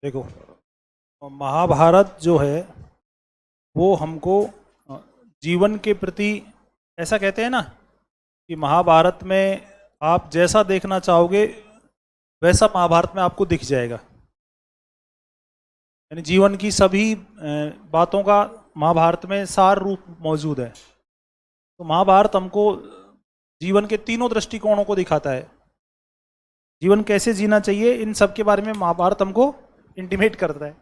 देखो, महाभारत जो है वो हमको जीवन के प्रति, ऐसा कहते हैं ना कि महाभारत में आप जैसा देखना चाहोगे वैसा महाभारत में आपको दिख जाएगा। यानी जीवन की सभी बातों का महाभारत में सार रूप मौजूद है। तो महाभारत हमको जीवन के तीनों दृष्टिकोणों को दिखाता है। जीवन कैसे जीना चाहिए इन सब के बारे में महाभारत हमको इंटीमेट करता है।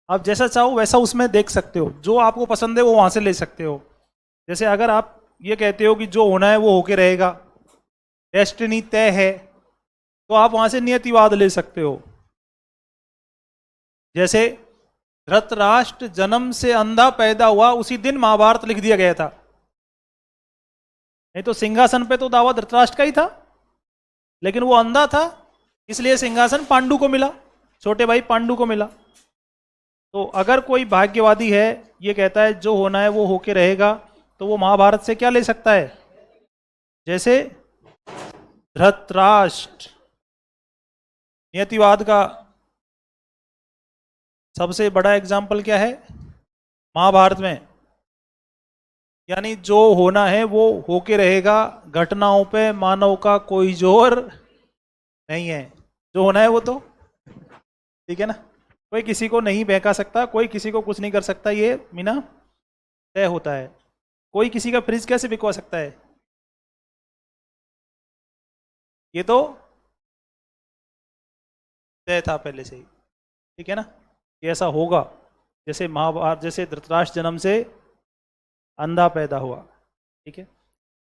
आप जैसा चाहो वैसा उसमें देख सकते हो, जो आपको पसंद है वो वहां से ले सकते हो। जैसे अगर आप ये कहते हो कि जो होना है वो होके रहेगा, डेस्टिनी तय है, तो आप वहां से नियतिवाद ले सकते हो। जैसे धृतराष्ट्र जन्म से अंधा पैदा हुआ, उसी दिन महाभारत लिख दिया गया था। नहीं तो सिंहासन पे तो दावा धृतराष्ट्र का ही था, लेकिन वो अंधा था, इसलिए सिंहासन पांडु को मिला, छोटे भाई पांडु को मिला। तो अगर कोई भाग्यवादी है, ये कहता है जो होना है वो होके रहेगा, तो वो महाभारत से क्या ले सकता है? जैसे धृतराष्ट्र, नियतिवाद का सबसे बड़ा एग्जाम्पल क्या है महाभारत में? यानी जो होना है वो होके रहेगा, घटनाओं पे मानव का कोई जोर नहीं है। जो होना है वो तो ठीक है ना, कोई किसी को नहीं बहका सकता, कोई किसी को कुछ नहीं कर सकता, ये मीना तय होता है। कोई किसी का फ्रिज कैसे बिकवा सकता है? ये तो तय था पहले से ही, ठीक है ना, ये ऐसा होगा। जैसे महाभारत, जैसे धृतराष्ट्र जन्म से अंधा पैदा हुआ, ठीक है।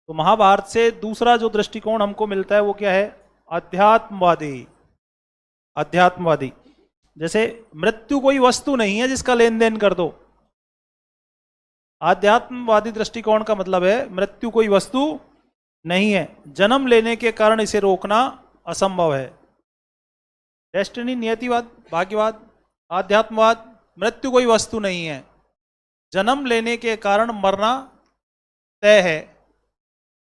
तो महाभारत से दूसरा जो दृष्टिकोण हमको मिलता है वो क्या है? अध्यात्मवादी। अध्यात्मवादी, जैसे मृत्यु कोई वस्तु नहीं है जिसका लेन देन कर दो। आध्यात्मवादी दृष्टिकोण का मतलब है मृत्यु कोई वस्तु नहीं है, जन्म लेने के कारण इसे रोकना असंभव है। डेस्टिनी, नियतिवाद, भाग्यवाद। आध्यात्मवाद, मृत्यु कोई वस्तु नहीं है, जन्म लेने के कारण मरना तय है,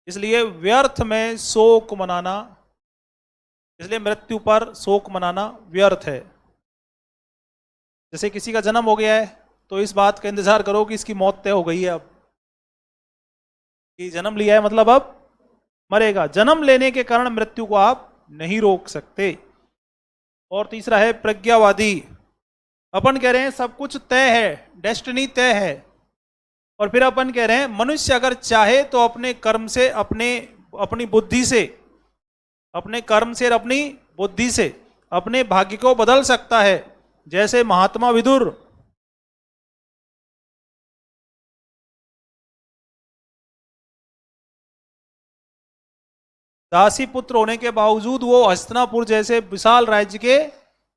इसलिए व्यर्थ में शोक मनाना, इसलिए मृत्यु पर शोक मनाना व्यर्थ है। जैसे किसी का जन्म हो गया है तो इस बात का इंतजार करो कि इसकी मौत तय हो गई है, अब कि जन्म लिया है मतलब अब मरेगा। जन्म लेने के कारण मृत्यु को आप नहीं रोक सकते। और तीसरा है प्रज्ञावादी। अपन कह रहे हैं सब कुछ तय है, डेस्टिनी तय है, और फिर अपन कह रहे हैं मनुष्य अगर चाहे तो अपने कर्म से, अपनी बुद्धि से, अपने कर्म से और अपनी बुद्धि से अपने भाग्य को बदल सकता है। जैसे महात्मा विदुर, दासी पुत्र होने के बावजूद वो हस्तिनापुर जैसे विशाल राज्य के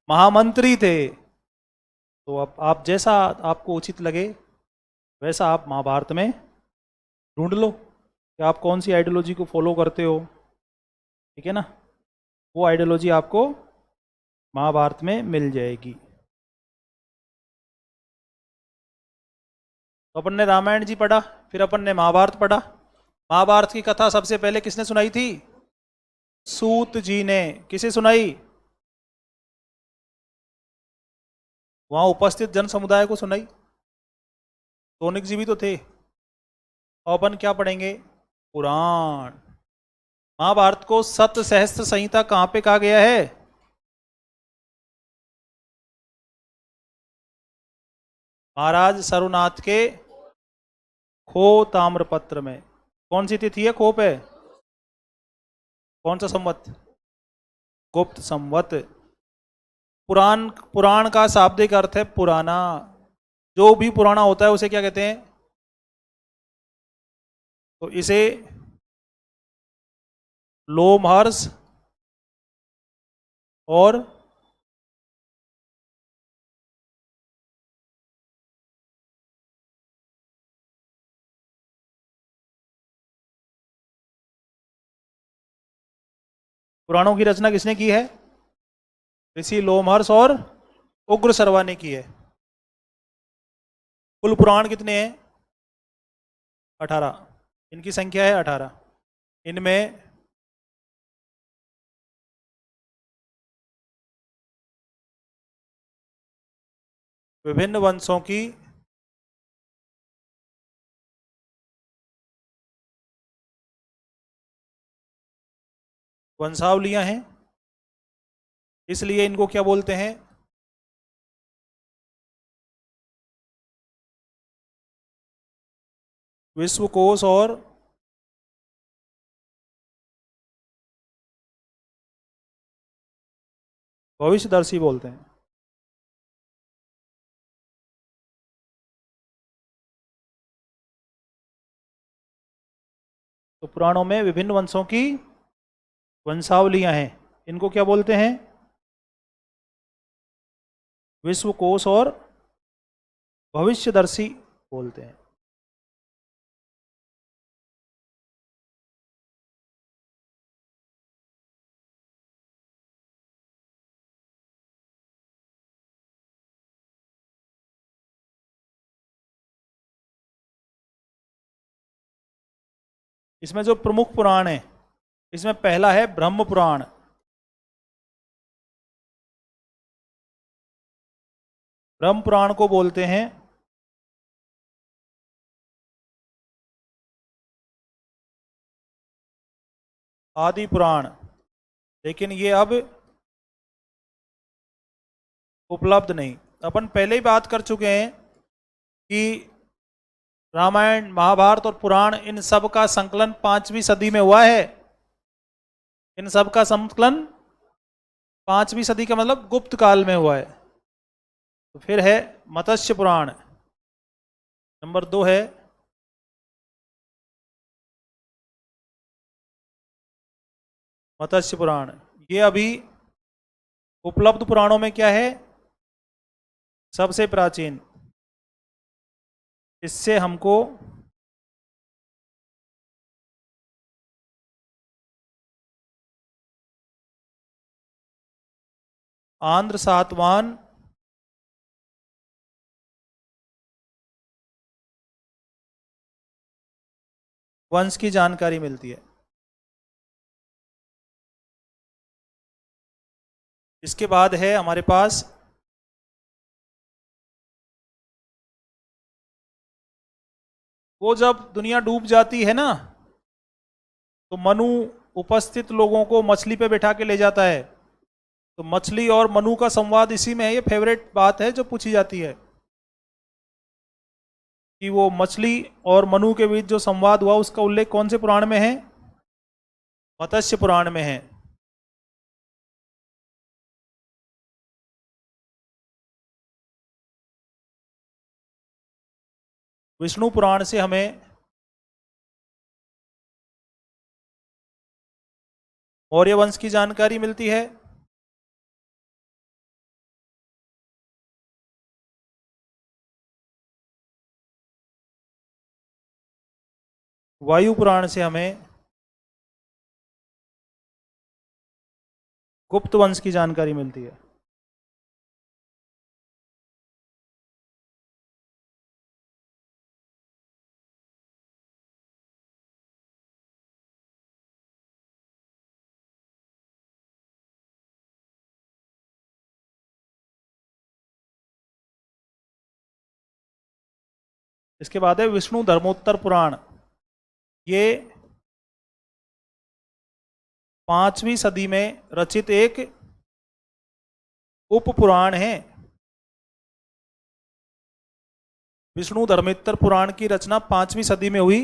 महामंत्री थे। तो अब आप जैसा आपको उचित लगे वैसा आप महाभारत में ढूंढ लो कि आप कौन सी आइडियोलॉजी को फॉलो करते हो, ठीक है ना। वो आइडियोलॉजी आपको महाभारत में मिल जाएगी। तो अपन ने रामायण जी पढ़ा, फिर अपन ने महाभारत पढ़ा। महाभारत की कथा सबसे पहले किसने सुनाई थी? सूत जी ने। किसे सुनाई? वहां उपस्थित जन समुदाय को सुनाई। सोनिक जी भी तो थे। और अपन क्या पढ़ेंगे? पुराण। महाभारत को सत सहस्त्र संहिता कहां पे कहा गया है? महाराज सर्वनाथ के खो ताम्रपत्र में। कौन सी तिथि है खो पे? कौन सा संवत? गुप्त संवत। पुराण, पुराण का शाब्दिक अर्थ है पुराना। जो भी पुराना होता है उसे क्या कहते हैं? तो इसे लोमहर्ष और पुराणों की रचना किसने की है? ऋषि लोमहर्ष और उग्र सर्वा ने की है। कुल पुराण कितने हैं? 18। इनकी संख्या है 18। इनमें विभिन्न वंशों की वंशावलियां हैं, इसलिए इनको क्या बोलते हैं? विश्वकोश और भविष्यदर्शी बोलते हैं। तो पुराणों में विभिन्न वंशों की वंशावलियां हैं, इनको क्या बोलते हैं? विश्वकोश और भविष्यदर्शी बोलते हैं। इसमें जो प्रमुख पुराण है, इसमें पहला है ब्रह्म पुराण। ब्रह्म पुराण को बोलते हैं आदि पुराण, लेकिन ये अब उपलब्ध नहीं। अपन पहले ही बात कर चुके हैं कि रामायण, महाभारत और पुराण, इन सब का संकलन 5वीं सदी में हुआ है। इन सब का संकलन 5वीं सदी का मतलब गुप्त काल में हुआ है। तो फिर है मत्स्य पुराण, नंबर 2 है मत्स्य पुराण। ये अभी उपलब्ध पुराणों में क्या है? सबसे प्राचीन। इससे हमको आंध्र सातवाहन वंश की जानकारी मिलती है। इसके बाद है हमारे पास वो जब दुनिया डूब जाती है ना, तो मनु उपस्थित लोगों को मछली पे बैठा के ले जाता है। तो मछली और मनु का संवाद इसी में है। ये फेवरेट बात है जो पूछी जाती है कि वो मछली और मनु के बीच जो संवाद हुआ, उसका उल्लेख कौन से पुराण में है? मत्स्य पुराण में है। विष्णु पुराण से हमें मौर्य वंश की जानकारी मिलती है। वायु पुराण से हमें गुप्त वंश की जानकारी मिलती है। इसके बाद है विष्णु धर्मोत्तर पुराण। ये 5वीं सदी में रचित एक उप पुराण है। विष्णु धर्मोत्तर पुराण की रचना 5वीं सदी में हुई,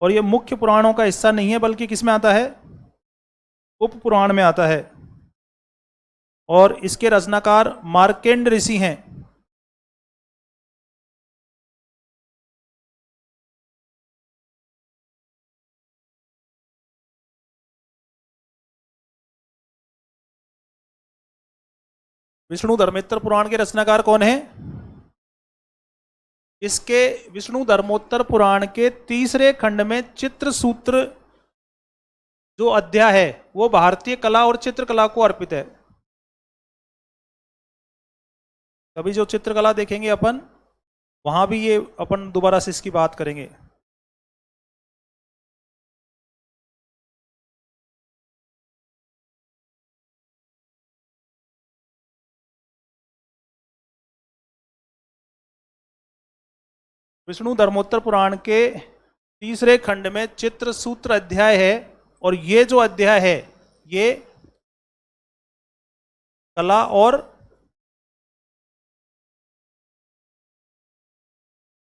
और यह मुख्य पुराणों का हिस्सा नहीं है, बल्कि किस में आता है? उप पुराण में आता है। और इसके रचनाकार मार्केंड ऋषि हैं। विष्णु धर्मोत्तर पुराण के रचनाकार कौन है? इसके विष्णु धर्मोत्तर पुराण के तीसरे खंड में चित्र सूत्र जो अध्याय है, वो भारतीय कला और चित्रकला को अर्पित है। कभी जो चित्रकला देखेंगे अपन, वहां भी ये अपन दोबारा से इसकी बात करेंगे। विष्णु धर्मोत्तर पुराण के तीसरे खंड में चित्र सूत्र अध्याय है, और ये जो अध्याय है ये कला और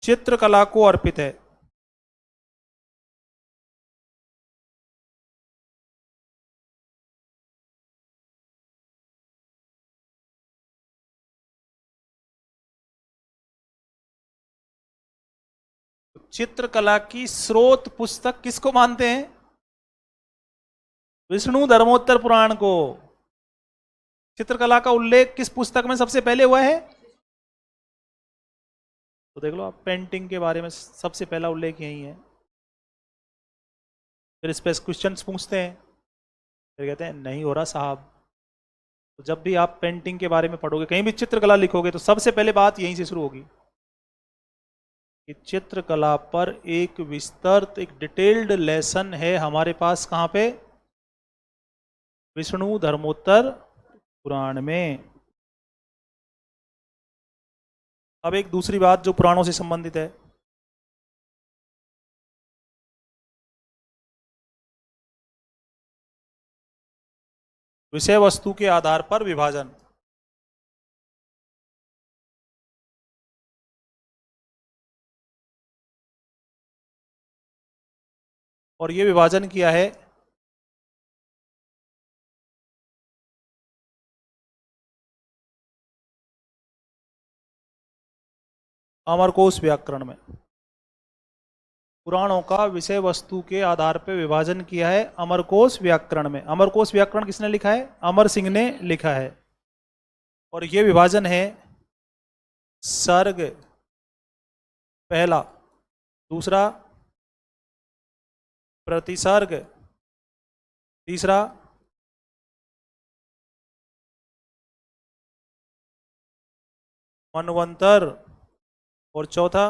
चित्रकला को अर्पित है। चित्रकला की स्रोत पुस्तक किसको मानते हैं? विष्णु धर्मोत्तर पुराण को। चित्रकला का उल्लेख किस पुस्तक में सबसे पहले हुआ है? तो देख लो आप, पेंटिंग के बारे में सबसे पहला उल्लेख यही है। फिर इस पे क्वेश्चंस पूछते हैं, फिर कहते हैं नहीं हो रहा साहब। तो जब भी आप पेंटिंग के बारे में पढ़ोगे, कहीं भी चित्रकला लिखोगे, तो सबसे पहले बात यहीं से शुरू होगी कि चित्रकला पर एक विस्तृत, एक डिटेल्ड लेसन है हमारे पास। कहाँ पे? विष्णु धर्मोत्तर पुराण में। अब एक दूसरी बात जो पुराणों से संबंधित है, विषय वस्तु के आधार पर विभाजन। और ये विभाजन किया है अमरकोश व्याकरण में। पुराणों का विषय वस्तु के आधार पर विभाजन किया है अमरकोश व्याकरण में। अमरकोश व्याकरण किसने लिखा है? अमर सिंह ने लिखा है। और ये विभाजन है सर्ग पहला, दूसरा प्रतिसर्ग, तीसरा मनवंतर, और चौथा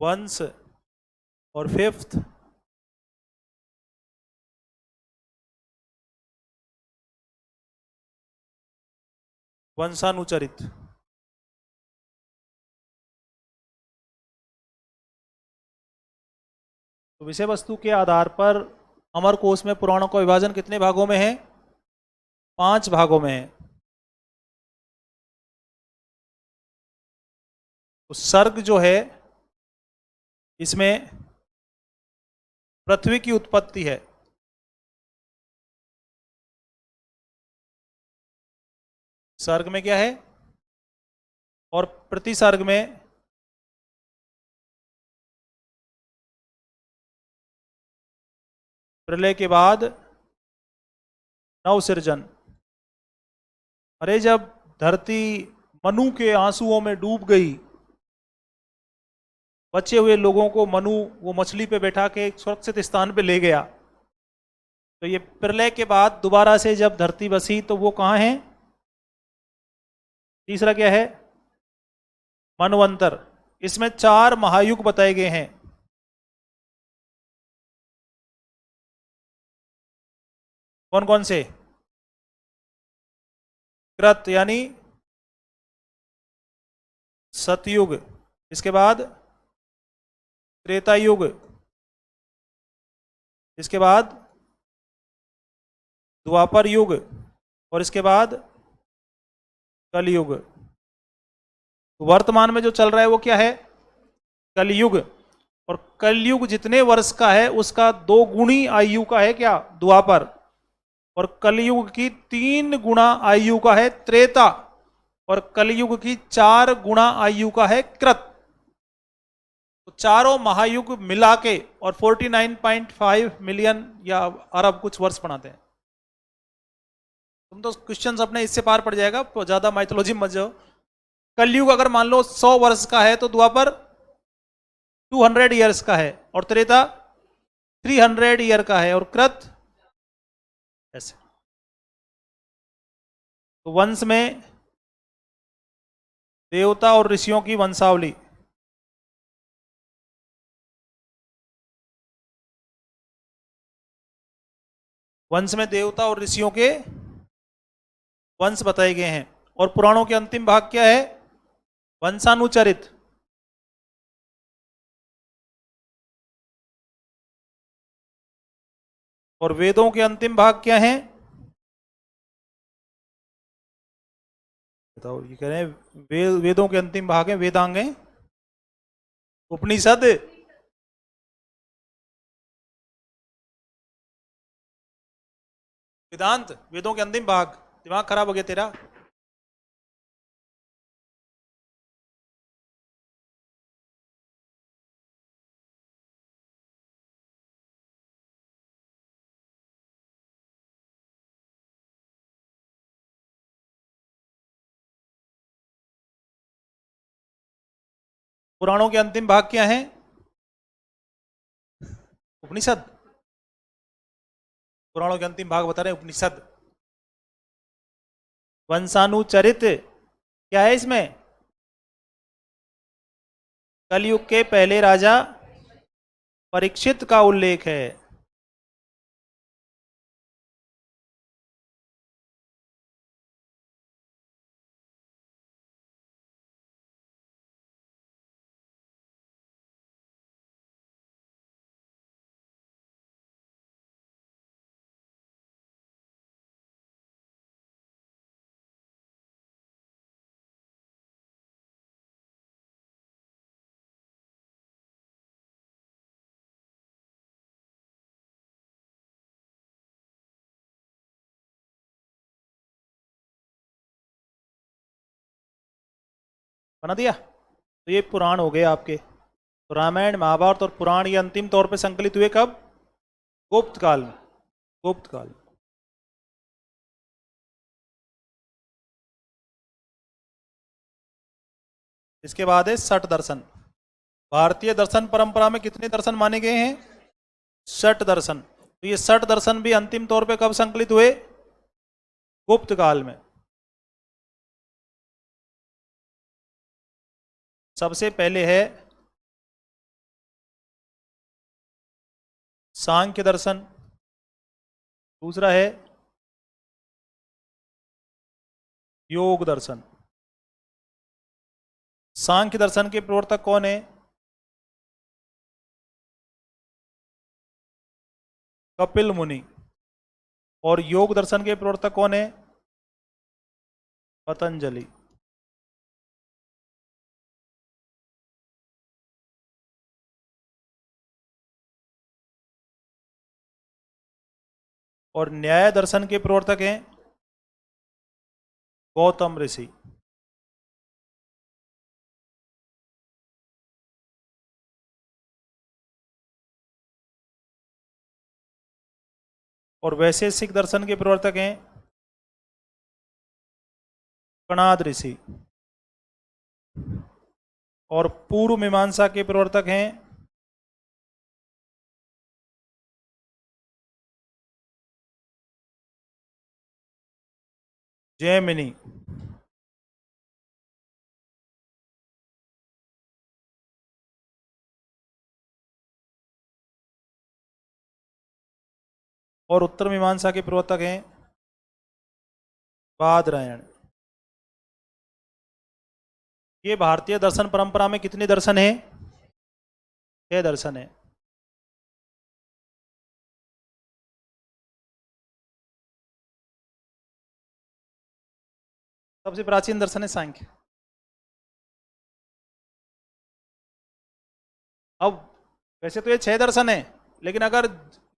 वंश, और फिफ्थ वंशानुचरित। तो विषय वस्तु के आधार पर अमरकोश में पुराणों का विभाजन कितने भागों में है? 5 भागों में है। तो सर्ग जो है, इसमें पृथ्वी की उत्पत्ति है। सर्ग में क्या है? और प्रतिसर्ग में प्रलय के बाद नवसृजन। अरे जब धरती मनु के आंसुओं में डूब गई, बचे हुए लोगों को मनु वो मछली पे बैठा के एक सुरक्षित स्थान पे ले गया, तो ये प्रलय के बाद दोबारा से जब धरती बसी तो वो कहाँ है? तीसरा क्या है? मनवंतर। इसमें 4 महायुग बताए गए हैं। कौन कौन से? कृत यानी सतयुग, इसके बाद त्रेता युग, इसके बाद द्वापर युग, और इसके बाद कलयुग। वर्तमान में जो चल रहा है वो क्या है? कलयुग। और कलयुग जितने वर्ष का है उसका 2 गुणी आयु का है क्या? द्वापर। और कलयुग की 3 गुणा आयु का है त्रेता। और कलयुग की 4 गुणा आयु का है कृत। तो चारों महायुग मिला के और 49.5 मिलियन या अरब कुछ वर्ष बनाते हैं। तुम तो क्वेश्चंस अपने इससे पार पड़ जाएगा, तो ज्यादा माइथोलॉजी मत जाओ। कलयुग अगर मान लो 100 वर्ष का है तो द्वापर 200 ईयर्स का है, और त्रेता 300 ईयर का है, और कृत ऐसे। तो वंश में देवता और ऋषियों की वंशावली। वंश में देवता और ऋषियों के वंश बताए गए हैं। और पुराणों के अंतिम भाग क्या है? वंशानुचरित। और वेदों के अंतिम भाग क्या हैं? बताओ, ये कह रहे हैं वेदों के अंतिम भाग हैं, वेदांग हैं, उपनिषद। वेदांत वेदों के अंतिम भाग। दिमाग खराब हो गया तेरा? पुराणों के अंतिम भाग क्या हैं? उपनिषद। पुराणों के अंतिम भाग बता रहे हैं उपनिषद। वंशानुचरित क्या है इसमें? कलयुग के पहले राजा परीक्षित का उल्लेख है। बना दिया? तो ये पुराण हो गए आपके। तो रामायण महाभारत और पुराण ये अंतिम तौर पे संकलित हुए कब? गुप्त काल में। गुप्त काल में। इसके बाद है षट दर्शन। भारतीय दर्शन परंपरा में कितने दर्शन माने गए हैं? षट दर्शन। तो ये षट दर्शन भी अंतिम तौर पे कब संकलित हुए? गुप्त काल में। सबसे पहले है सांख्य दर्शन। दूसरा है योग दर्शन। सांख्य दर्शन के प्रवर्तक कौन है? कपिल मुनि। और योग दर्शन के प्रवर्तक कौन है? पतंजलि। और न्याय दर्शन के प्रवर्तक हैं गौतम ऋषि। और वैशेषिक दर्शन के प्रवर्तक हैं कणाद ऋषि। और पूर्व मीमांसा के प्रवर्तक हैं जैमिनी। और उत्तर मीमांसा के प्रवर्तक हैं बादरायण। ये भारतीय दर्शन परंपरा में कितने दर्शन हैं? 6 दर्शन है। सबसे प्राचीन दर्शन है सांख्य। अब वैसे तो ये 6 दर्शन है, लेकिन अगर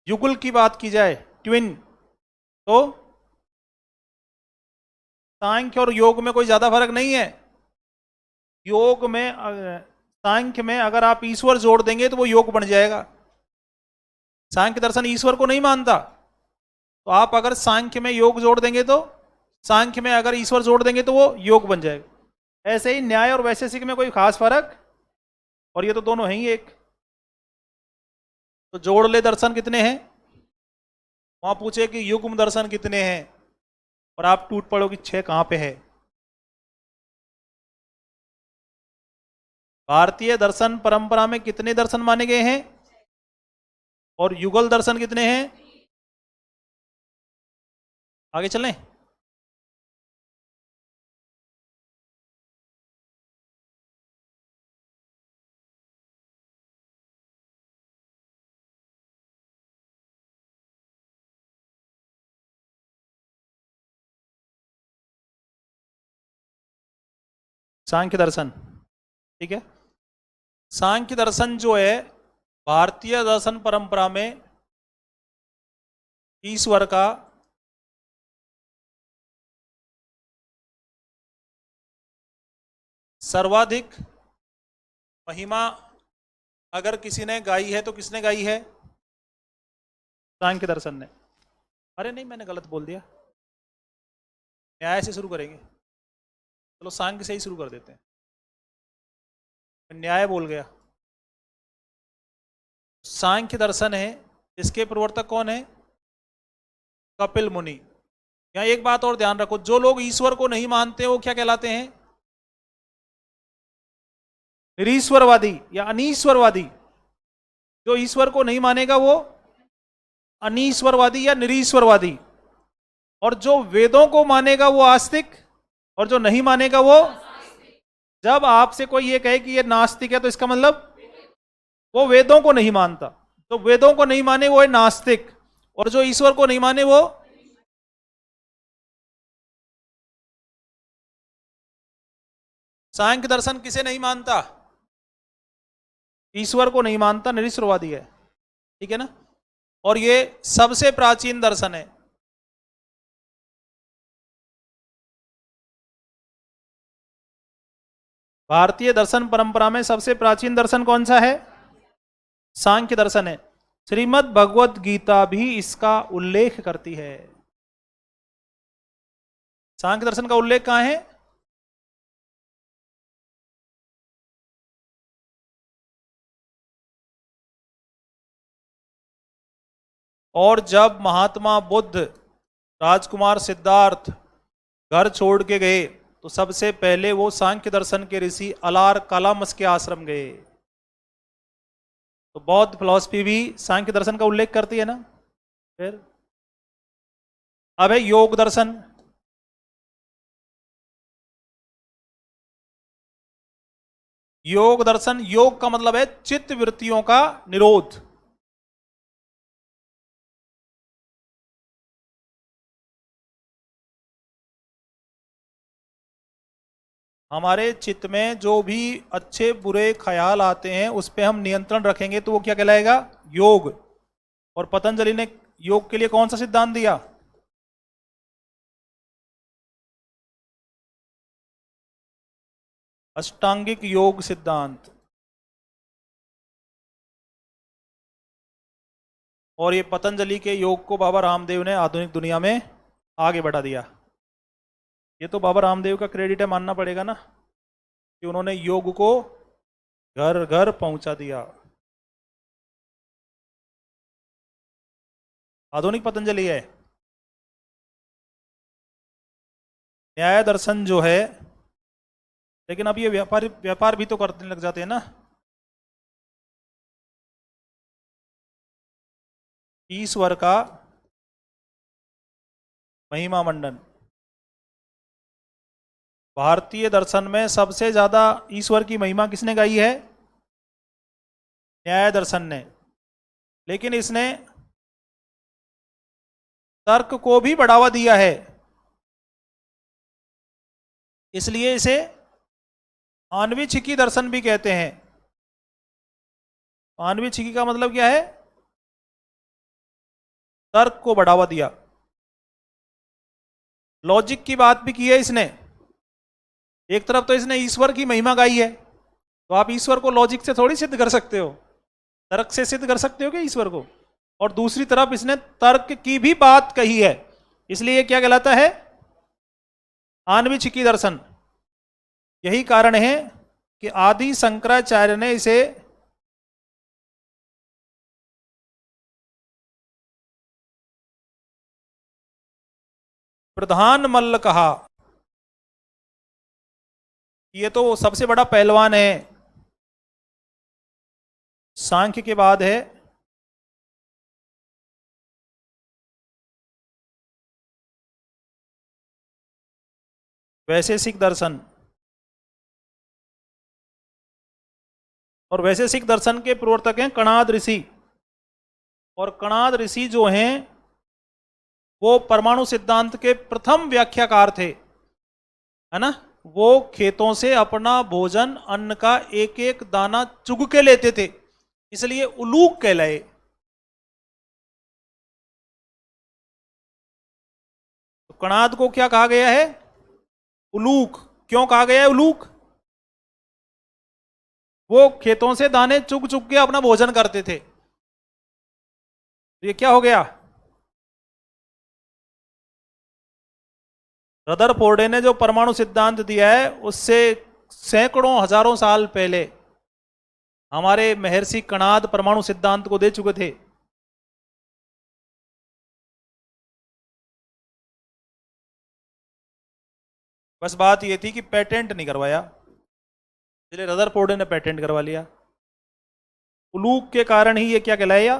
युगल की बात की जाए, ट्विन, तो सांख्य और योग में कोई ज्यादा फर्क नहीं है। योग में सांख्य में अगर आप ईश्वर जोड़ देंगे तो वो योग बन जाएगा। सांख्य दर्शन ईश्वर को नहीं मानता। तो आप अगर सांख्य में योग जोड़ देंगे तो, सांख्य में अगर ईश्वर जोड़ देंगे तो वो योग बन जाएगा। ऐसे ही न्याय और वैशेषिक में कोई खास फर्क, और ये तो दोनों हैं ही एक। तो जोड़ ले दर्शन कितने हैं? वहां पूछे कि युग्म दर्शन कितने हैं, और आप टूट पड़ो कि 6 कहां पे है। भारतीय दर्शन परंपरा में कितने दर्शन माने गए हैं? और युगल दर्शन कितने हैं? आगे चलें। सांख्य दर्शन, ठीक है। सांख्य दर्शन जो है भारतीय दर्शन परंपरा में ईश्वर का सर्वाधिक महिमा अगर किसी ने गाई है तो किसने गाई है? सांख्य दर्शन ने। अरे नहीं, मैंने गलत बोल दिया, न्याय से शुरू करेंगे। चलो सांख्य से ही शुरू कर देते हैं, न्याय बोल गया। सांख्य दर्शन है, इसके प्रवर्तक कौन है? कपिल मुनि। यहाँ एक बात और ध्यान रखो, जो लोग ईश्वर को नहीं मानते वो क्या कहलाते हैं? निरीश्वरवादी या अनीश्वरवादी। जो ईश्वर को नहीं मानेगा वो अनीश्वरवादी या निरीश्वरवादी, और जो वेदों को मानेगा वो आस्तिक, और जो नहीं मानेगा वो। जब आपसे कोई ये कहे कि ये नास्तिक है तो इसका मतलब वो वेदों को नहीं मानता। तो वेदों को नहीं माने वो है नास्तिक, और जो ईश्वर को नहीं माने वो। सांख्य दर्शन किसे नहीं मानता? ईश्वर को नहीं मानता, निरीश्वरवादी है, ठीक है ना। और ये सबसे प्राचीन दर्शन है। भारतीय दर्शन परंपरा में सबसे प्राचीन दर्शन कौन सा है? सांख्य दर्शन है। श्रीमद् भगवत गीता भी इसका उल्लेख करती है। सांख्य दर्शन का उल्लेख कहां है? और जब महात्मा बुद्ध राजकुमार सिद्धार्थ घर छोड़ के गए तो सबसे पहले वो सांख्य दर्शन के ऋषि अलार कालामस के आश्रम गए। तो बौद्ध फिलॉसफी भी सांख्य दर्शन का उल्लेख करती है ना। फिर अब है योग दर्शन। योग दर्शन, योग का मतलब है चित्त वृत्तियों का निरोध। हमारे चित्त में जो भी अच्छे बुरे ख्याल आते हैं उस पर हम नियंत्रण रखेंगे तो वो क्या कहलाएगा? योग। और पतंजलि ने योग के लिए कौन सा सिद्धांत दिया? अष्टांगिक योग सिद्धांत। और ये पतंजलि के योग को बाबा रामदेव ने आधुनिक दुनिया में आगे बढ़ा दिया। ये तो बाबा रामदेव का क्रेडिट है, मानना पड़ेगा ना, कि उन्होंने योग को घर घर पहुंचा दिया। आधुनिक पतंजलि है। न्याय दर्शन जो है, लेकिन अब ये व्यापार भी तो करने लग जाते हैं ना। ईश्वर का महिमा मंडन। भारतीय दर्शन में सबसे ज्यादा ईश्वर की महिमा किसने गाई है? न्याय दर्शन ने। लेकिन इसने तर्क को भी बढ़ावा दिया है, इसलिए इसे आन्वीक्षिकी दर्शन भी कहते हैं। आन्वीक्षिकी का मतलब क्या है? तर्क को बढ़ावा दिया। लॉजिक की बात भी की है इसने। एक तरफ तो इसने ईश्वर की महिमा गाई है, तो आप ईश्वर को लॉजिक से थोड़ी सिद्ध कर सकते हो, तर्क से सिद्ध कर सकते हो क्या ईश्वर को? और दूसरी तरफ इसने तर्क की भी बात कही है, इसलिए क्या कहलाता है? आन्वीक्षिकी दर्शन। यही कारण है कि आदि शंकराचार्य ने इसे प्रधान मल्ल कहा। ये तो सबसे बड़ा पहलवान है, सांख्य के बाद है वैशेषिक दर्शन। और वैशेषिक दर्शन के प्रवर्तक हैं कणाद ऋषि। और कणाद ऋषि जो हैं वो परमाणु सिद्धांत के प्रथम व्याख्याकार थे, है ना। वो खेतों से अपना भोजन, अन्न का एक एक दाना चुग के लेते थे, इसलिए उलूक कहलाए। तो कणाद को क्या कहा गया है? उलूक। क्यों कहा गया है उलूक? वो खेतों से दाने चुग चुग के अपना भोजन करते थे। तो ये क्या हो गया? रदरफोर्ड ने जो परमाणु सिद्धांत दिया है, उससे सैकड़ों हजारों साल पहले हमारे महर्षि कणाद परमाणु सिद्धांत को दे चुके थे। बस बात ये थी कि पेटेंट नहीं करवाया, इसलिए रदरफोर्ड ने पेटेंट करवा लिया। उलूक के कारण ही ये क्या कहलाया?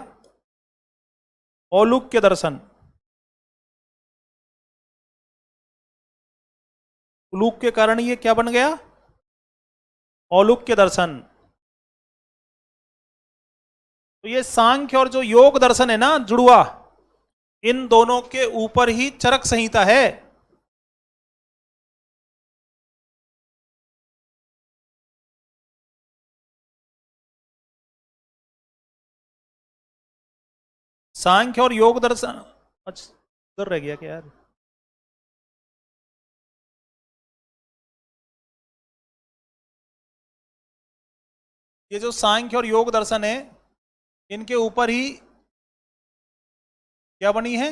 औलूक के दर्शन। उलूक के कारण ये क्या बन गया? औलूक के दर्शन। तो ये सांख्य और जो योग दर्शन है ना, जुड़वा, इन दोनों के ऊपर ही चरक संहिता है। सांख्य और योग दर्शन। अच्छा, उधर रह गया क्या यार? ये जो सांख्य और योग दर्शन है, इनके ऊपर ही क्या बनी है?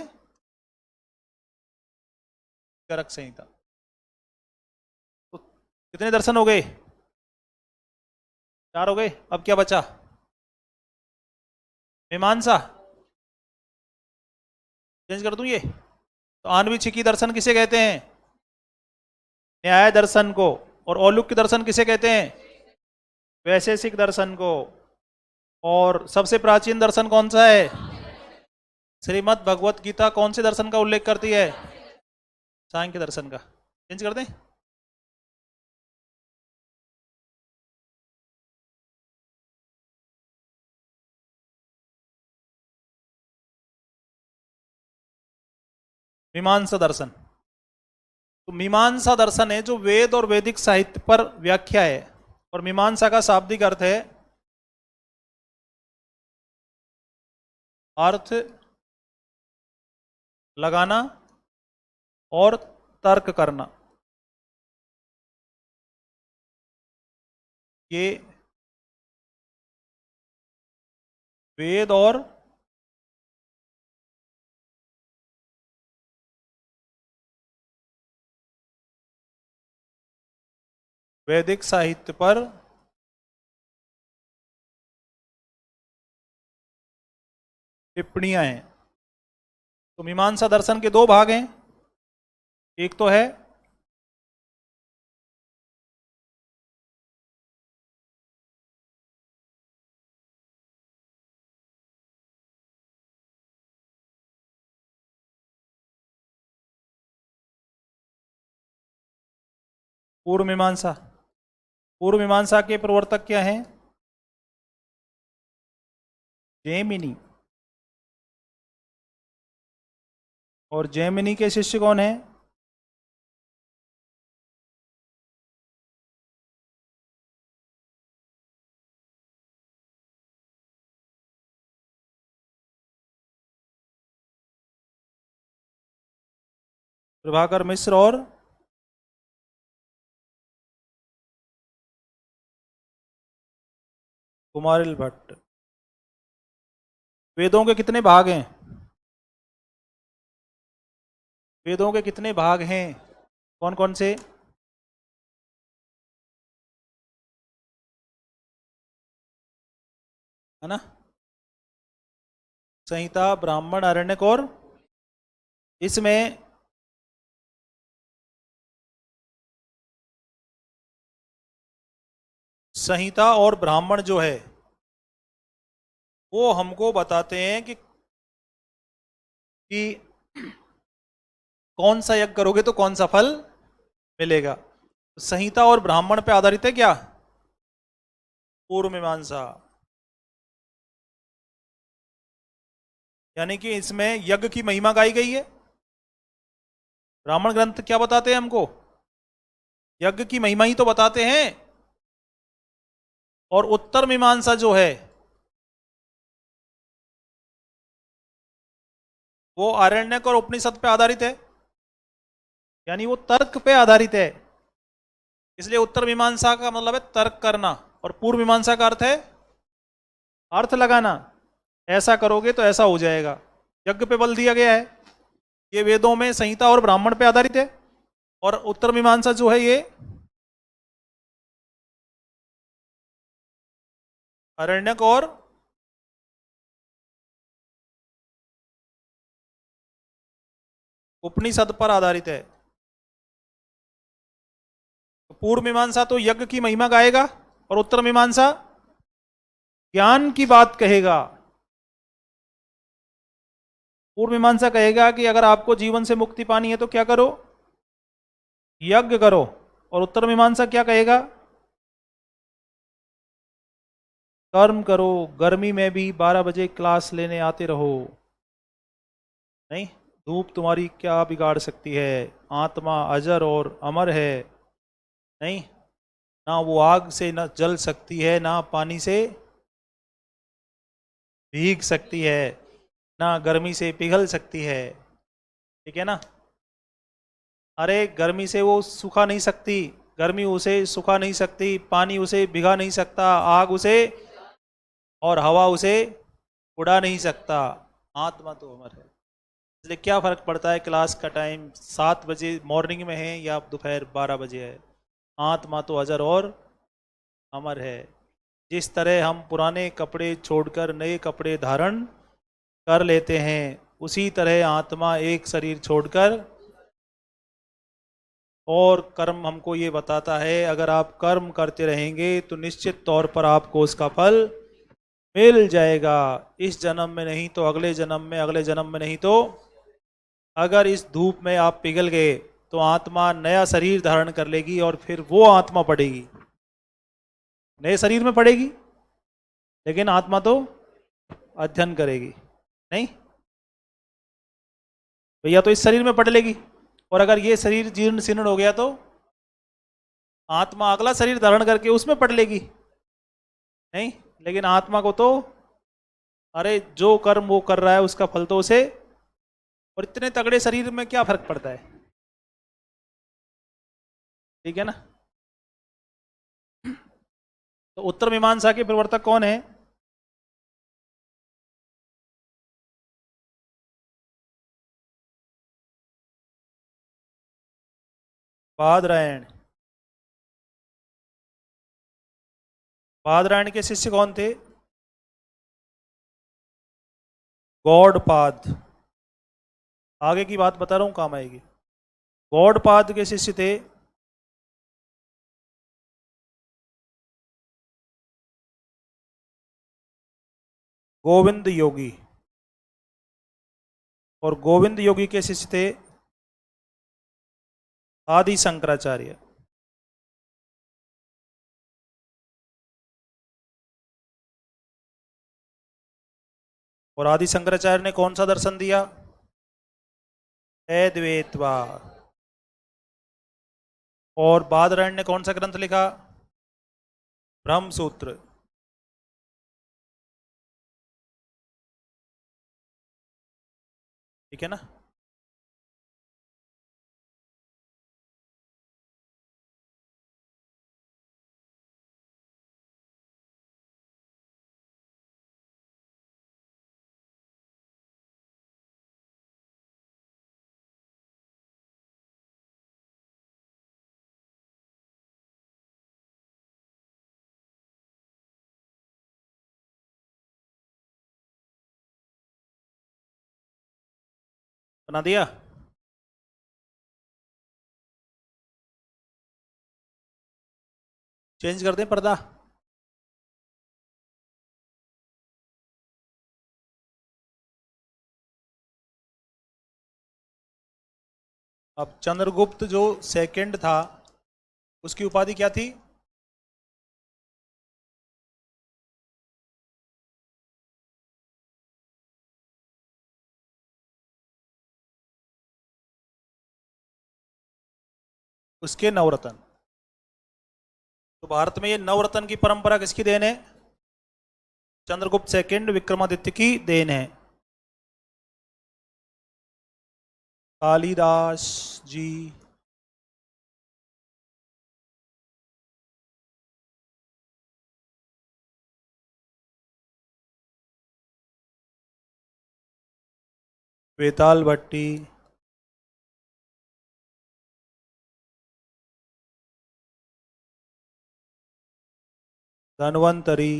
चरक संहिता। तो कितने दर्शन हो गए? 4 हो गए। अब क्या बचा? मीमांसा। चेंज कर दूं ये? तो आन्वीक्षिकी दर्शन किसे कहते हैं? न्याय दर्शन को। और औलुक्य दर्शन किसे कहते हैं? वैशेषिक दर्शन को। और सबसे प्राचीन दर्शन कौन सा है? श्रीमद् भगवत गीता कौन से दर्शन का उल्लेख करती है? सांख्य दर्शन का। चेंज कर दें? मीमांसा दर्शन। तो मीमांसा दर्शन है जो वेद और वैदिक साहित्य पर व्याख्या है। और मीमांसा का शाब्दिक अर्थ है अर्थ लगाना और तर्क करना। ये वेद और वैदिक साहित्य पर टिप्पणियां हैं। तो मीमांसा दर्शन के 2 भाग हैं। एक तो है पूर्व मीमांसा। पूर्व मीमांसा के प्रवर्तक क्या हैं? जैमिनी। और जैमिनी के शिष्य कौन है? प्रभाकर मिश्र और कुमारिल भट्ट। वेदों के कितने भाग हैं? वेदों के कितने भाग हैं? कौन कौन से? है ना? संहिता, ब्राह्मण, आरण्यक और इसमें संहिता और ब्राह्मण जो है वो हमको बताते हैं कि कौन सा यज्ञ करोगे तो कौन सा फल मिलेगा। संहिता और ब्राह्मण पे आधारित है क्या? पूर्व मीमांसा। यानी कि इसमें यज्ञ की महिमा गाई गई है। ब्राह्मण ग्रंथ क्या बताते हैं हमको? यज्ञ की महिमा ही तो बताते हैं। और उत्तर मीमांसा जो है वो आरण्यक और उपनिषद पे आधारित है, यानी वो तर्क पे आधारित है। इसलिए उत्तर मीमांसा का मतलब है तर्क करना, और पूर्व मीमांसा का अर्थ है अर्थ लगाना। ऐसा करोगे तो ऐसा हो जाएगा। यज्ञ पे बल दिया गया है, ये वेदों में संहिता और ब्राह्मण पे आधारित है। और उत्तर मीमांसा जो है ये अरण्यक और उपनिषद पर आधारित है। तो पूर्व मीमांसा तो यज्ञ की महिमा गाएगा, और उत्तर मीमांसा ज्ञान की बात कहेगा। पूर्व मीमांसा कहेगा कि अगर आपको जीवन से मुक्ति पानी है तो क्या करो, यज्ञ करो। और उत्तर मीमांसा क्या कहेगा, कर्म करो, गर्मी में भी 12 बजे क्लास लेने आते रहो। नहीं, धूप तुम्हारी क्या बिगाड़ सकती है, आत्मा अजर और अमर है। नहीं, ना वो आग से न जल सकती है, ना पानी से भीग सकती है, ना गर्मी से पिघल सकती है। ठीक है ना। अरे गर्मी से वो सुखा नहीं सकती, गर्मी उसे सुखा नहीं सकती, पानी उसे भिगा नहीं सकता, आग उसे और हवा उसे उड़ा नहीं सकता। आत्मा तो अमर है। इसलिए क्या फर्क पड़ता है क्लास का टाइम 7 बजे मॉर्निंग में है या दोपहर 12 बजे है, आत्मा तो अजर और अमर है। जिस तरह हम पुराने कपड़े छोड़कर नए कपड़े धारण कर लेते हैं, उसी तरह आत्मा एक शरीर छोड़कर, और कर्म हमको ये बताता है अगर आप कर्म करते रहेंगे तो निश्चित तौर पर आपको उसका फल मिल जाएगा। इस जन्म में नहीं तो अगले जन्म में, अगले जन्म में नहीं तो अगर इस धूप में आप पिघल गए तो आत्मा नया शरीर धारण कर लेगी, और फिर वो आत्मा पड़ेगी, नए शरीर में पड़ेगी, लेकिन आत्मा तो अध्ययन करेगी। नहीं भैया, तो इस शरीर में पड़ लेगी, और अगर ये शरीर जीर्ण शीर्ण हो गया तो आत्मा अगला शरीर धारण करके उसमें पड़ लेगी। नहीं, लेकिन आत्मा को तो अरे जो कर्म वो कर रहा है उसका फल तो उसे, और इतने तगड़े शरीर में क्या फर्क पड़ता है। ठीक है ना। तो उत्तर मीमांसा के प्रवर्तक कौन है, बादरायण। बादरायण के शिष्य कौन थे, गौड़पाद। आगे की बात बता रहा हूं, काम आएगी। गौड़पाद के शिष्य थे गोविंद योगी, और गोविंद योगी के शिष्य थे आदि शंकराचार्य। और आदि शंकराचार्य ने कौन सा दर्शन दिया, अद्वैतवाद। और बादरायण ने कौन सा ग्रंथ लिखा, ब्रह्म सूत्र। ठीक है ना। बना दिया। चेंज कर दें पर्दा। अब चंद्रगुप्त जो सेकंड था उसकी उपाधि क्या थी, उसके नवरत्न। तो भारत में ये नवरत्न की परंपरा किसकी देन है? चंद्रगुप्त सेकंड विक्रमादित्य की देन है। कालिदास जी वेताल भट्टी धन्वंतरी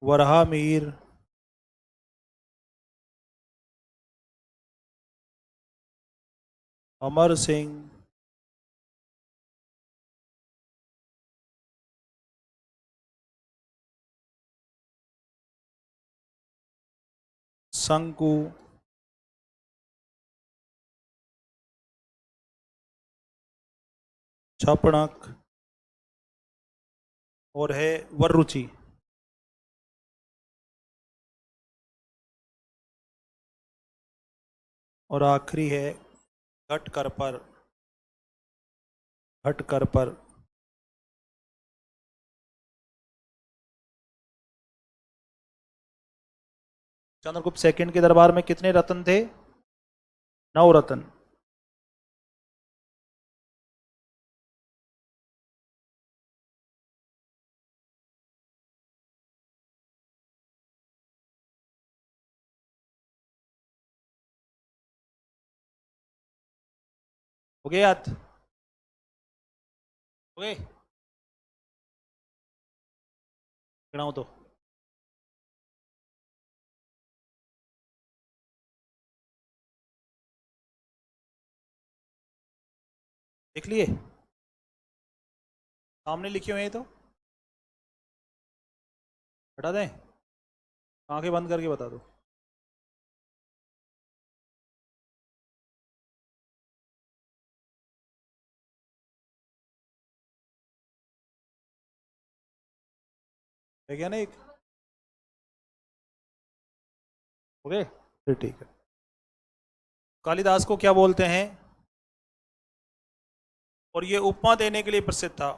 वराहमीर अमर सिंह शंकु छपणक और है वरुचि। और आखिरी है घटकरपर। घटकरपर चंद्रगुप्त सेकंड के दरबार में कितने रत्न थे? 9 रत्न। हो गए याद? हो गए? गिनाओ तो। देख लिए? सामने लिखे हुए हैं तो हटा दें? आंखें बंद करके बता दो। है क्या? नहीं? हो गए? फिर ठीक है। कालिदास को क्या बोलते हैं? और ये उपमा देने के लिए प्रसिद्ध था।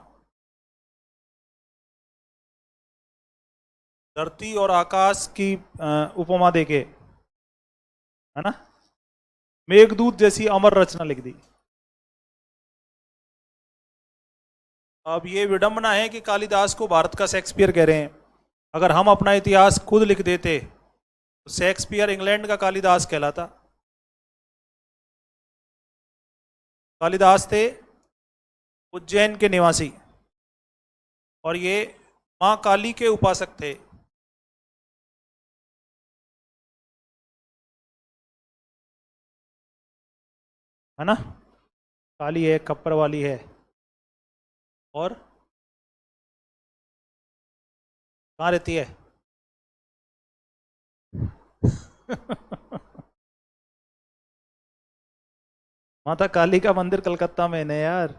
धरती और आकाश की उपमा देके, है ना? मेघदूत जैसी अमर रचना लिख दी। अब ये विडंबना है कि कालिदास को भारत का शेक्सपियर कह रहे हैं। अगर हम अपना इतिहास खुद लिख देते तो शेक्सपियर इंग्लैंड का कालिदास कहलाता। कालिदास थे उज्जैन के निवासी और ये मां काली के उपासक थे। है ना? काली है, कप्पर वाली है, और कहाँ रहती है? माता काली का मंदिर कलकत्ता में है यार।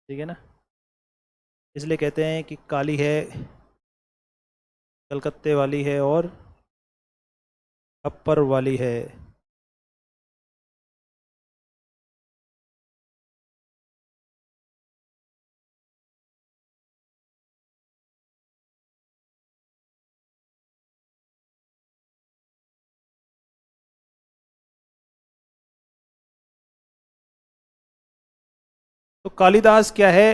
ठीक है ना? इसलिए कहते हैं कि काली है, कलकत्ते वाली है और खप्पर वाली है। तो कालिदास क्या है?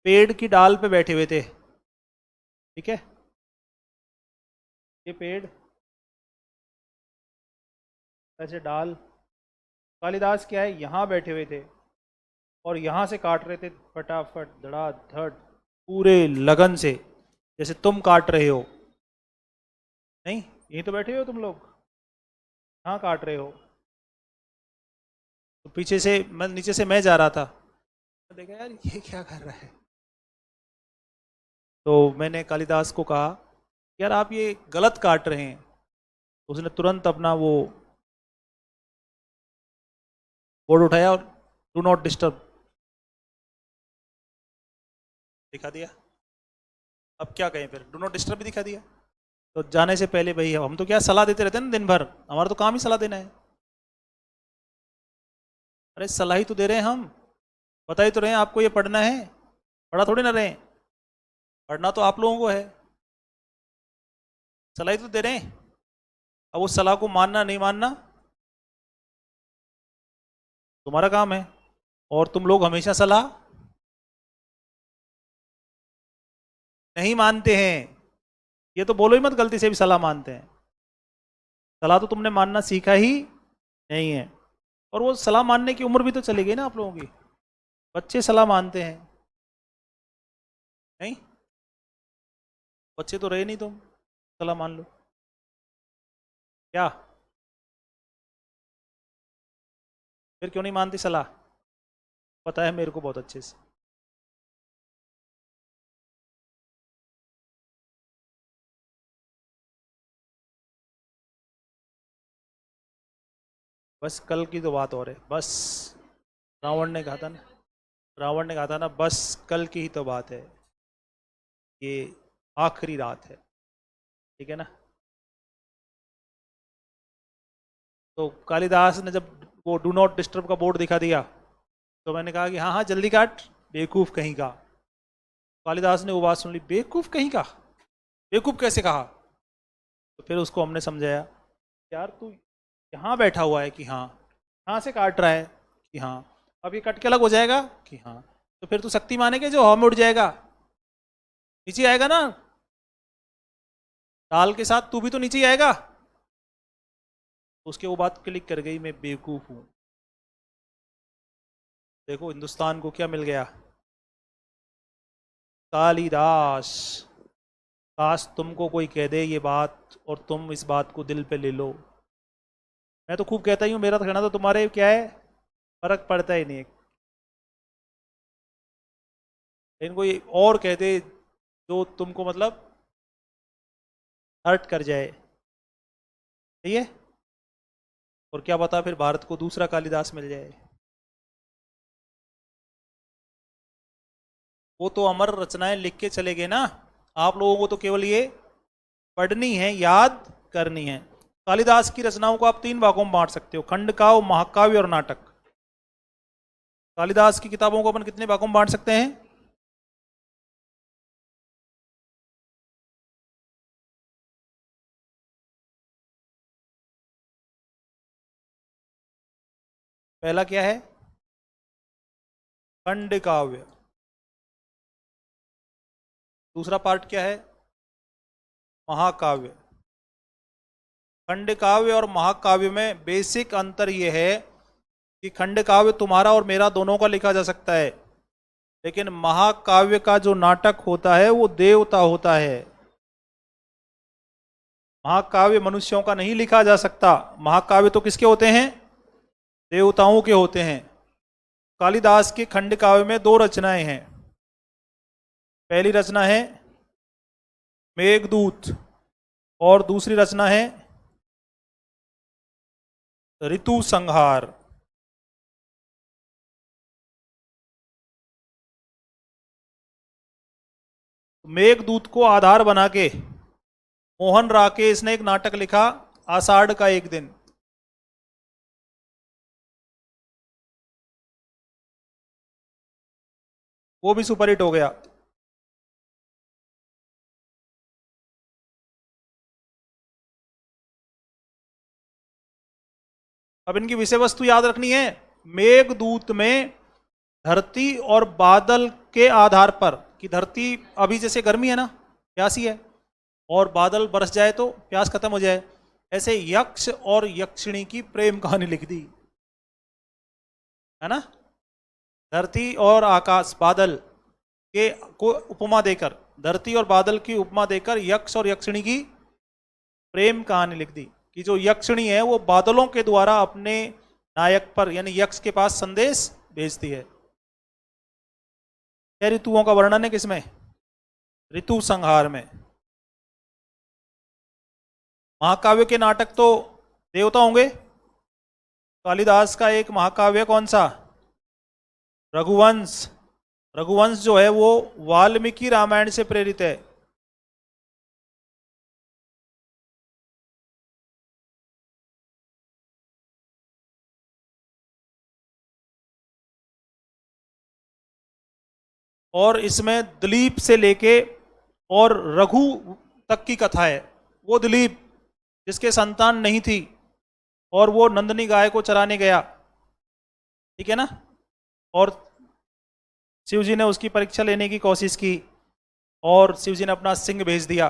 पेड़ की डाल पे बैठे हुए थे। ठीक है? ये पेड़, ऐसे डाल। कालिदास क्या है? यहाँ बैठे हुए थे और यहाँ से काट रहे थे फटाफट, धड़ाधड़, पूरे लगन से, जैसे तुम काट रहे हो। नहीं, यहीं तो बैठे हो तुम लोग, यहाँ काट रहे हो। तो पीछे से मैं, नीचे से मैं जा रहा था, देखा यार ये क्या कर रहा है। तो मैंने कालिदास को कहा, यार आप ये गलत काट रहे हैं। उसने तुरंत अपना वो बोर्ड उठाया और डू नॉट डिस्टर्ब दिखा दिया। अब क्या कहें फिर? डू नॉट डिस्टर्ब भी दिखा दिया। तो जाने से पहले भाई हम तो क्या सलाह देते रहते हैं ना दिन भर, हमारा तो काम ही सलाह देना है। अरे सलाह ही तो दे रहे हैं हम, बता ही तो रहे हैं आपको ये पढ़ना है, पढ़ा थोड़ी ना रहे हैं, पढ़ना तो आप लोगों को है, सलाह ही तो दे रहे हैं। अब उस सलाह को मानना नहीं मानना तुम्हारा काम है। और तुम लोग हमेशा सलाह नहीं मानते हैं, ये तो बोलो ही मत गलती से भी सलाह मानते हैं। सलाह तो तुमने मानना सीखा ही नहीं है। और वो सलाह मानने की उम्र भी तो चली गई ना आप लोगों की, बच्चे सलाह मानते हैं नहीं, बच्चे तो रहे नहीं तुम, सलाह मान लो क्या? फिर क्यों नहीं मानती सलाह? पता है मेरे को बहुत अच्छे से। बस कल की तो बात और है, बस रावण ने कहा था ना, रावण ने कहा था ना बस कल की ही तो बात है, ये आखिरी रात है, ठीक है ना। तो कालिदास ने जब वो डू नॉट डिस्टर्ब का बोर्ड दिखा दिया तो मैंने कहा कि हाँ हाँ जल्दी काट, बेवकूफ कहीं का। कालिदास ने वो बात सुन ली, बेवकूफ कहीं का, बेवकूफ कैसे कहा? तो फिर उसको हमने समझाया, यार तू यहाँ बैठा हुआ है कि हाँ, यहाँ से काट रहा है कि हाँ, अब ये कट के अलग हो जाएगा कि हाँ, तो फिर तू शक्तिमान है कि जो हवा में उड़ जाएगा, नीचे आएगा ना, डाल के साथ तू भी तो नीचे ही आएगा। तो उसके वो बात क्लिक कर गई, मैं बेवकूफ हूं। देखो हिंदुस्तान को क्या मिल गया, कालिदास। काश तुमको कोई कह दे ये बात और तुम इस बात को दिल पे ले लो। मैं तो खूब कहता ही हूँ, मेरा तो कहना तो तुम्हारे क्या है, फर्क पड़ता ही नहीं है। लेकिन कोई और कह दे जो तुमको मतलब हर्ट कर जाए, सही है, और क्या पता फिर भारत को दूसरा कालिदास मिल जाए। वो तो अमर रचनाएं लिख के चले गए ना, आप लोगों को तो केवल ये पढ़नी है, याद करनी है। कालिदास की रचनाओं को आप तीन भागों में बांट सकते हो, खंड काव्य, महाकाव्य और नाटक। कालिदास की किताबों को अपन कितने भागों में बांट सकते हैं? पहला क्या है? खंड काव्य। दूसरा पार्ट क्या है? महाकाव्य। खंड काव्य और महाकाव्य में बेसिक अंतर यह है कि खंड काव्य तुम्हारा और मेरा दोनों का लिखा जा सकता है, लेकिन महाकाव्य का जो नाटक होता है वो देवता होता है। महाकाव्य मनुष्यों का नहीं लिखा जा सकता, महाकाव्य तो किसके होते हैं? देवताओं के होते हैं। कालिदास के खंड काव्य में दो रचनाएं हैं। पहली रचना है मेघदूत और दूसरी रचना है ऋतु संहार। मेघदूत को आधार बना के मोहन राकेश ने एक नाटक लिखा, आषाढ़ का एक दिन। वो भी सुपरहिट हो गया। अब इनकी विषय वस्तु याद रखनी है। मेघदूत में धरती और बादल के आधार पर, कि धरती अभी जैसे गर्मी है ना, प्यासी है, और बादल बरस जाए तो प्यास खत्म हो जाए, ऐसे यक्ष और यक्षिणी की प्रेम कहानी लिख दी है ना। धरती और आकाश, बादल के को उपमा देकर, धरती और बादल की उपमा देकर यक्ष और यक्षिणी की प्रेम कहानी लिख दी कि जो यक्षिणी है वो बादलों के द्वारा अपने नायक पर यानी यक्ष के पास संदेश भेजती है। क्या ऋतुओं का वर्णन है किसमें? ऋतु संहार में। महाकाव्य के नाटक तो देवता होंगे। कालिदास का एक महाकाव्य कौन सा? रघुवंश। रघुवंश जो है वो वाल्मीकि रामायण से प्रेरित है। और इसमें दिलीप से लेके और रघु तक की कथा है। वो दिलीप जिसके संतान नहीं थी और वो नंदनी गाय को चराने गया, ठीक है ना, और शिव जी ने उसकी परीक्षा लेने की कोशिश की और शिव जी ने अपना सिंह भेज दिया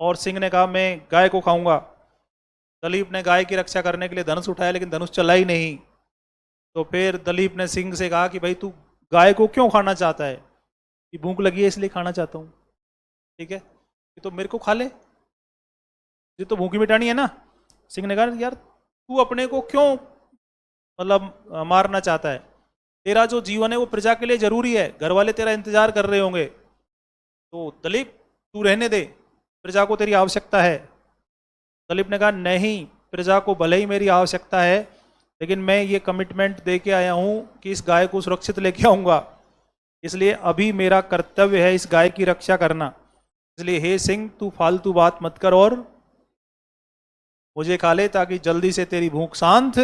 और सिंह ने कहा मैं गाय को खाऊंगा। दिलीप ने गाय की रक्षा करने के लिए धनुष उठाया लेकिन धनुष चला ही नहीं। तो फिर दिलीप ने सिंह से कहा कि भाई तू गाय को क्यों खाना चाहता है? कि भूख लगी है इसलिए खाना चाहता हूँ। ठीक है, कि तो मेरे को खा ले, ये तो भूखी मिटानी है ना। सिंह ने कहा यार तू अपने को क्यों मतलब मारना चाहता है? तेरा जो जीवन है वो प्रजा के लिए जरूरी है, घर वाले तेरा इंतजार कर रहे होंगे। तो दिलीप तू रहने दे, प्रजा को तेरी आवश्यकता है। दिलीप ने कहा नहीं, प्रजा को भले ही मेरी आवश्यकता है लेकिन मैं ये कमिटमेंट दे के आया हूं कि इस गाय को सुरक्षित लेके आऊंगा, इसलिए अभी मेरा कर्तव्य है इस गाय की रक्षा करना। इसलिए हे सिंह तू फालतू बात मत कर और मुझे खा ले ताकि जल्दी से तेरी भूख शांत।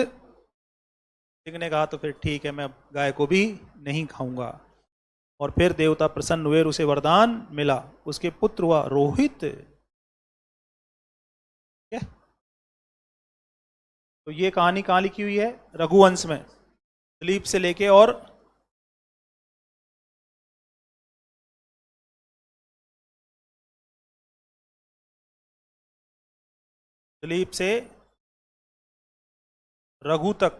सिंह ने कहा तो फिर ठीक है, मैं गाय को भी नहीं खाऊंगा। और फिर देवता प्रसन्न हुए, उसे वरदान मिला, उसके पुत्र हुआ रोहित। तो ये कहानी कहाँ लिखी हुई है? रघुवंश में, दिलीप से लेके और दिलीप से रघु तक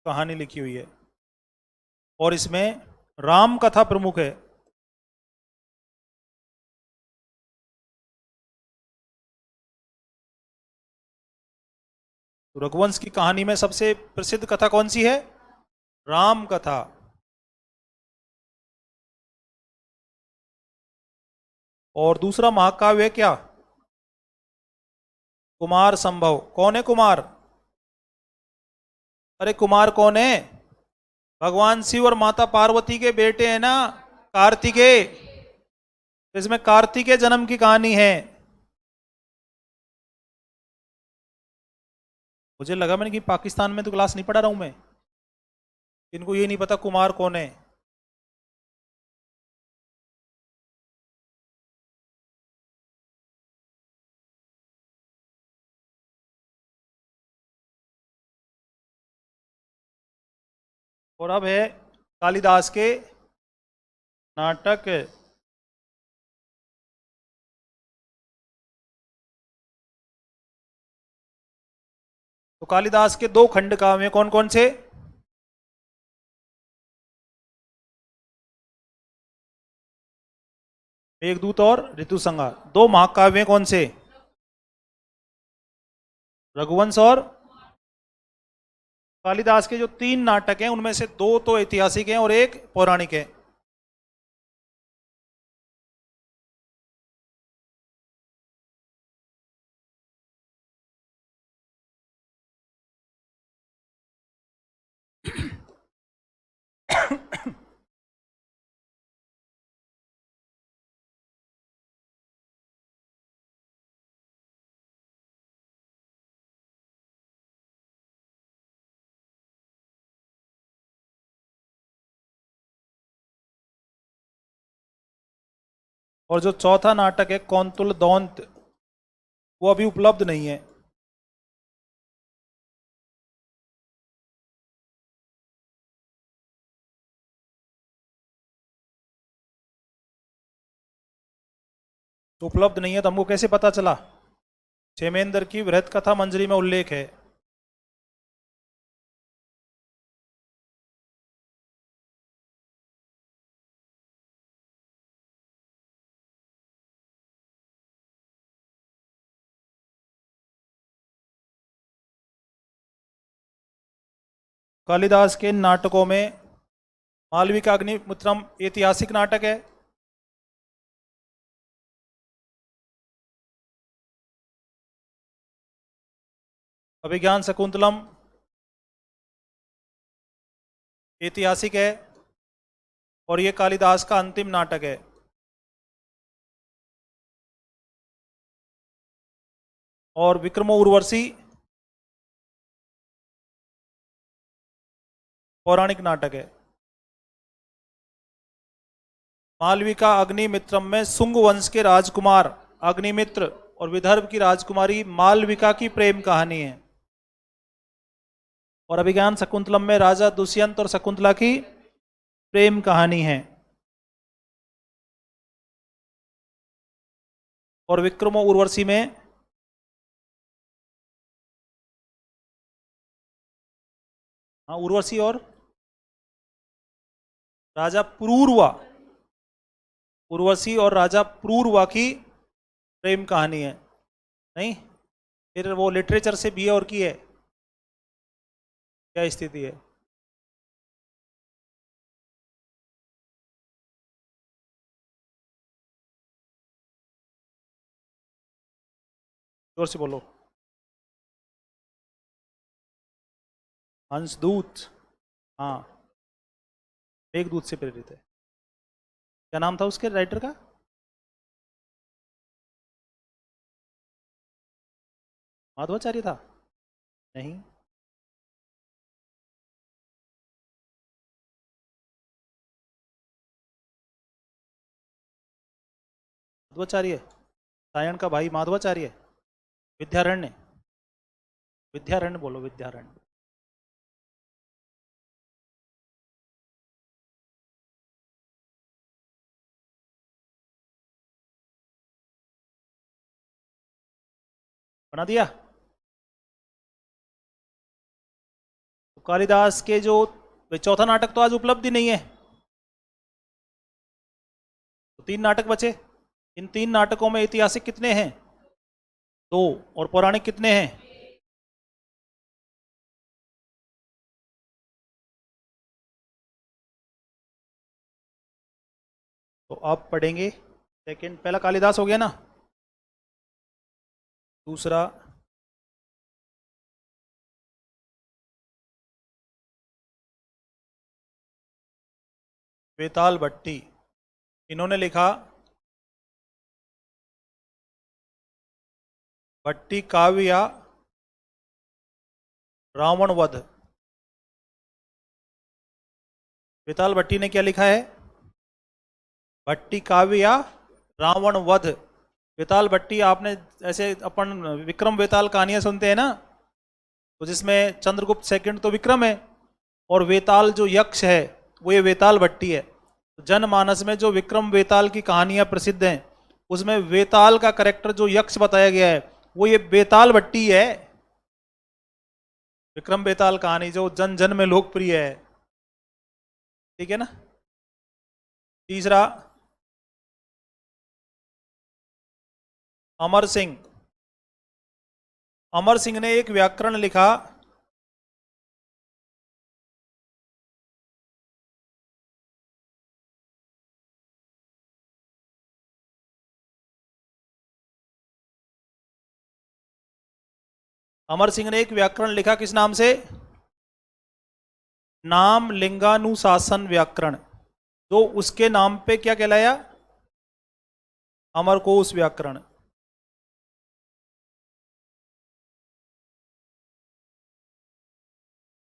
कहानी लिखी हुई है और इसमें राम कथा प्रमुख है। तो रघुवंश की कहानी में सबसे प्रसिद्ध कथा कौन सी है? राम कथा। और दूसरा महाकाव्य है क्या? कुमार संभव। कौन है कुमार? अरे कुमार कौन है? भगवान शिव और माता पार्वती के बेटे हैं ना, कार्तिकेय। इसमें कार्तिकेय जन्म की कहानी है। मुझे लगा मैंने कि पाकिस्तान में तो क्लास नहीं पढ़ा रहा हूं मैं, इनको ये नहीं पता कुमार कौन है। और अब है कालिदास के नाटक। तो कालिदास के दो खंड काव्य हैं, कौन कौन से? मेघदूत और ऋतुसंहार। दो महाकाव्य हैं, कौन से? रघुवंश और कालिदास के जो तीन नाटक हैं उनमें से दो तो ऐतिहासिक हैं और एक पौराणिक है। और जो चौथा नाटक है कौंतुल दौंत, वो अभी उपलब्ध नहीं है। तो उपलब्ध नहीं है तो हमको कैसे पता चला? क्षेमेंद्र की वृहत कथा मंजरी में उल्लेख है। कालिदास के नाटकों में मालविका अग्निमित्रम ऐतिहासिक नाटक है। अभिज्ञान शकुंतलम ऐतिहासिक है और ये कालिदास का अंतिम नाटक है। और विक्रमो उर्वशी पौराणिक नाटक है। मालविका अग्निमित्रम में शुंग वंश के राजकुमार अग्निमित्र और विदर्भ की राजकुमारी मालविका की प्रेम कहानी है। और अभिज्ञान शकुंतलम में राजा दुष्यंत और शकुंतला की प्रेम कहानी है। और विक्रमो उर्वशी में उर्वशी और राजा पुरूरवा, उर्वशी और राजा पुरूरवा की प्रेम कहानी है। नहीं, फिर वो लिटरेचर से बी और की है, क्या स्थिति है? जोर से बोलो। हंसदूत, हाँ, मेघदूत से प्रेरित है। क्या नाम था उसके राइटर का? माधवाचार्य था? नहीं, माधवाचार्य, सायण का भाई माधवाचार्य, विद्यारण्य, विद्यारण्य बोलो, विद्यारण्य। बना दिया। तो कालिदास के जो चौथा नाटक तो आज उपलब्ध ही नहीं है, तो 3 नाटक बचे। इन 3 नाटकों में ऐतिहासिक कितने हैं? 2, और पौराणिक कितने हैं? तो आप पढ़ेंगे सेकंड, पहला कालिदास हो गया ना, दूसरा वेताल भट्टी, इन्होंने लिखा भट्टी काव्य या रावण वध। वेताल भट्टी ने क्या लिखा है? भट्टी काव्य या रावण वध। वेताल भट्टी, आपने ऐसे अपन विक्रम वेताल कहानियां सुनते हैं ना, तो जिसमें चंद्रगुप्त सेकंड तो विक्रम है और वेताल जो यक्ष है वो ये वेताल भट्टी है। जनमानस में जो विक्रम वेताल की कहानियां प्रसिद्ध हैं उसमें वेताल का करेक्टर जो यक्ष बताया गया है वो ये वेताल भट्टी है। विक्रम वेताल कहानी जो जन जन में लोकप्रिय है, ठीक है ना। तीसरा अमर सिंह, अमर सिंह ने एक व्याकरण लिखा, अमर सिंह ने एक व्याकरण लिखा, किस नाम से? नाम लिंगानुशासन व्याकरण, जो उसके नाम पे क्या कहलाया? अमरकोश व्याकरण।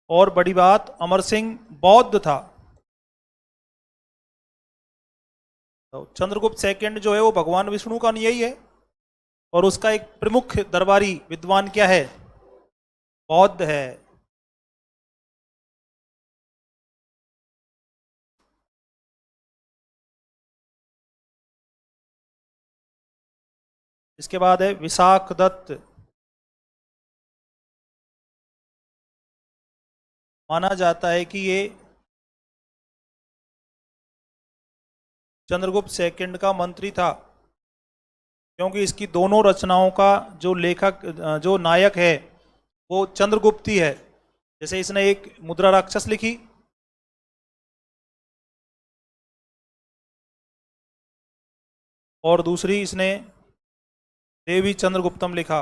और बड़ी बात, अमर सिंह बौद्ध था। तो चंद्रगुप्त सेकंड जो है वो भगवान विष्णु का अनुयायी है और उसका एक प्रमुख दरबारी विद्वान क्या है? बौद्ध है। इसके बाद है विशाख दत्त, माना जाता है कि ये चंद्रगुप्त सेकंड का मंत्री था, क्योंकि इसकी दोनों रचनाओं का जो लेखक जो नायक है वो चंद्रगुप्त ही है। जैसे इसने एक मुद्रा राक्षस लिखी, और दूसरी इसने देवी चंद्रगुप्तम लिखा।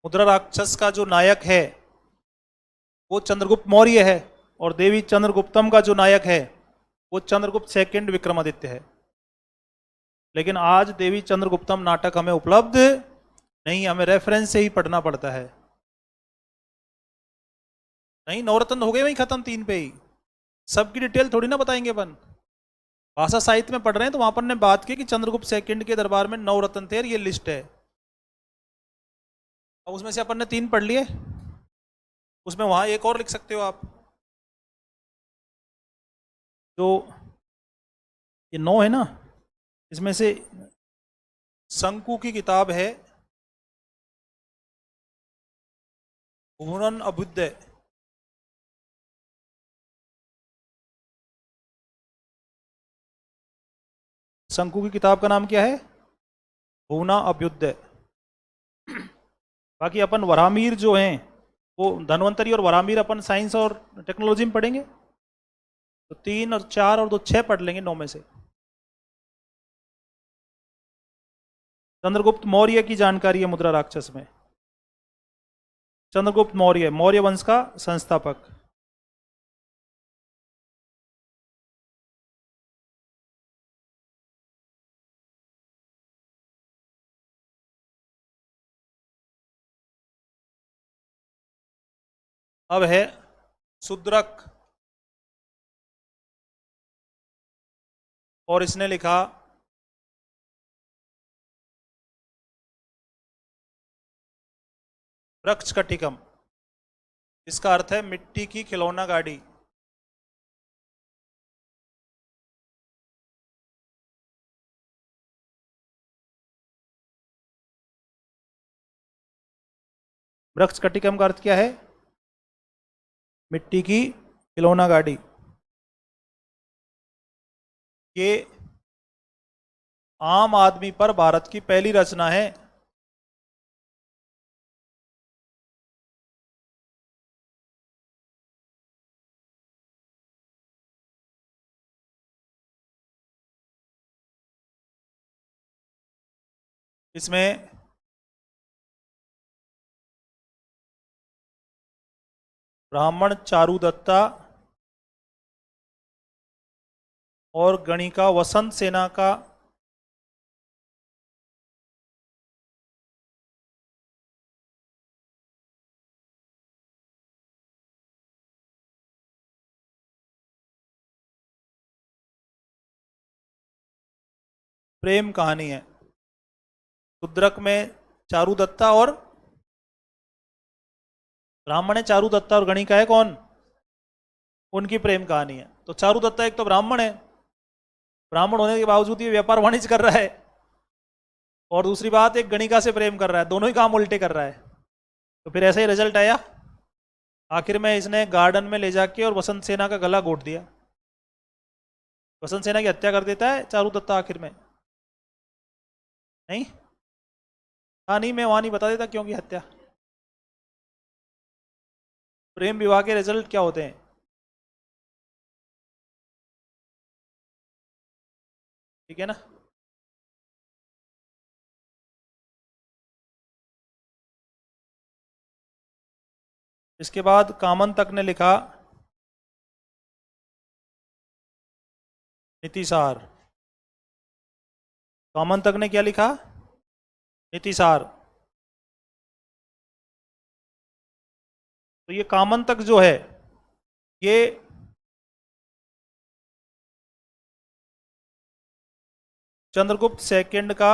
मुद्रा राक्षस का जो नायक है वो चंद्रगुप्त मौर्य है और देवी चंद्रगुप्तम का जो नायक है वो चंद्रगुप्त सेकंड विक्रमादित्य है। लेकिन आज देवी चंद्रगुप्तम नाटक हमें उपलब्ध नहीं, हमें रेफरेंस से ही पढ़ना पड़ता है। नहीं, नवरत्न हो गए वहीं खत्म, 3 पे ही। सबकी डिटेल थोड़ी ना बताएंगे अपन। भाषा साहित्य में पढ़ रहे हैं तो वहां पर ने बात की कि चंद्रगुप्त सेकंड के दरबार में 9 रत्न थे, ये लिस्ट है। अब उसमें से अपन ने 3 पढ़ लिए, उसमें वहां एक और लिख सकते हो आप। जो ये 9 है ना, इसमें से शंकु की किताब है भूरन अभ्युदय। शंकु की किताब का नाम क्या है? भूना अभ्युदय। बाकी अपन वरामीर जो हैं, वो धन्वंतरी और वरामीर अपन साइंस और टेक्नोलॉजी में पढ़ेंगे, तो 3 और 4 और 2 6 पढ़ लेंगे 9 में से। चंद्रगुप्त मौर्य की जानकारी है मुद्रा राक्षस में। चंद्रगुप्त मौर्य, मौर्य वंश का संस्थापक। अब है शूद्रक, और इसने लिखा वृक्ष कटिकम। इसका अर्थ है मिट्टी की खिलौना गाड़ी। वृक्ष कटिकम का अर्थ क्या है? मिट्टी की खिलौना गाड़ी। ये आम आदमी पर भारत की पहली रचना है। इसमें ब्राह्मण चारुदत्ता और गणिका वसंत सेना का प्रेम कहानी है। शूद्रक में चारुदत्ता और ब्राह्मण है, चारुदत्ता और गणिका है कौन? उनकी प्रेम कहानी है। तो चारुदत्ता एक तो ब्राह्मण है, ब्राह्मण होने के बावजूद ये व्यापार वाणिज्य कर रहा है, और दूसरी बात एक गणिका से प्रेम कर रहा है, दोनों ही काम उल्टे कर रहा है। तो फिर ऐसा ही रिजल्ट आया। आखिर में इसने गार्डन में ले जाके और वसंत सेना का गला घोट दिया। वसंत सेना की हत्या कर देता है चारुदत्ता आखिर में। नहीं, हाँ नहीं, मैं वहां नहीं बता देता क्यों की हत्या। प्रेम विवाह के रिजल्ट क्या होते हैं? ठीक है ना। इसके बाद कामन तक ने लिखा नीतिसार। कामन तक ने क्या लिखा? नीतिसार। तो ये कामन तक जो है, ये चंद्रगुप्त सेकंड का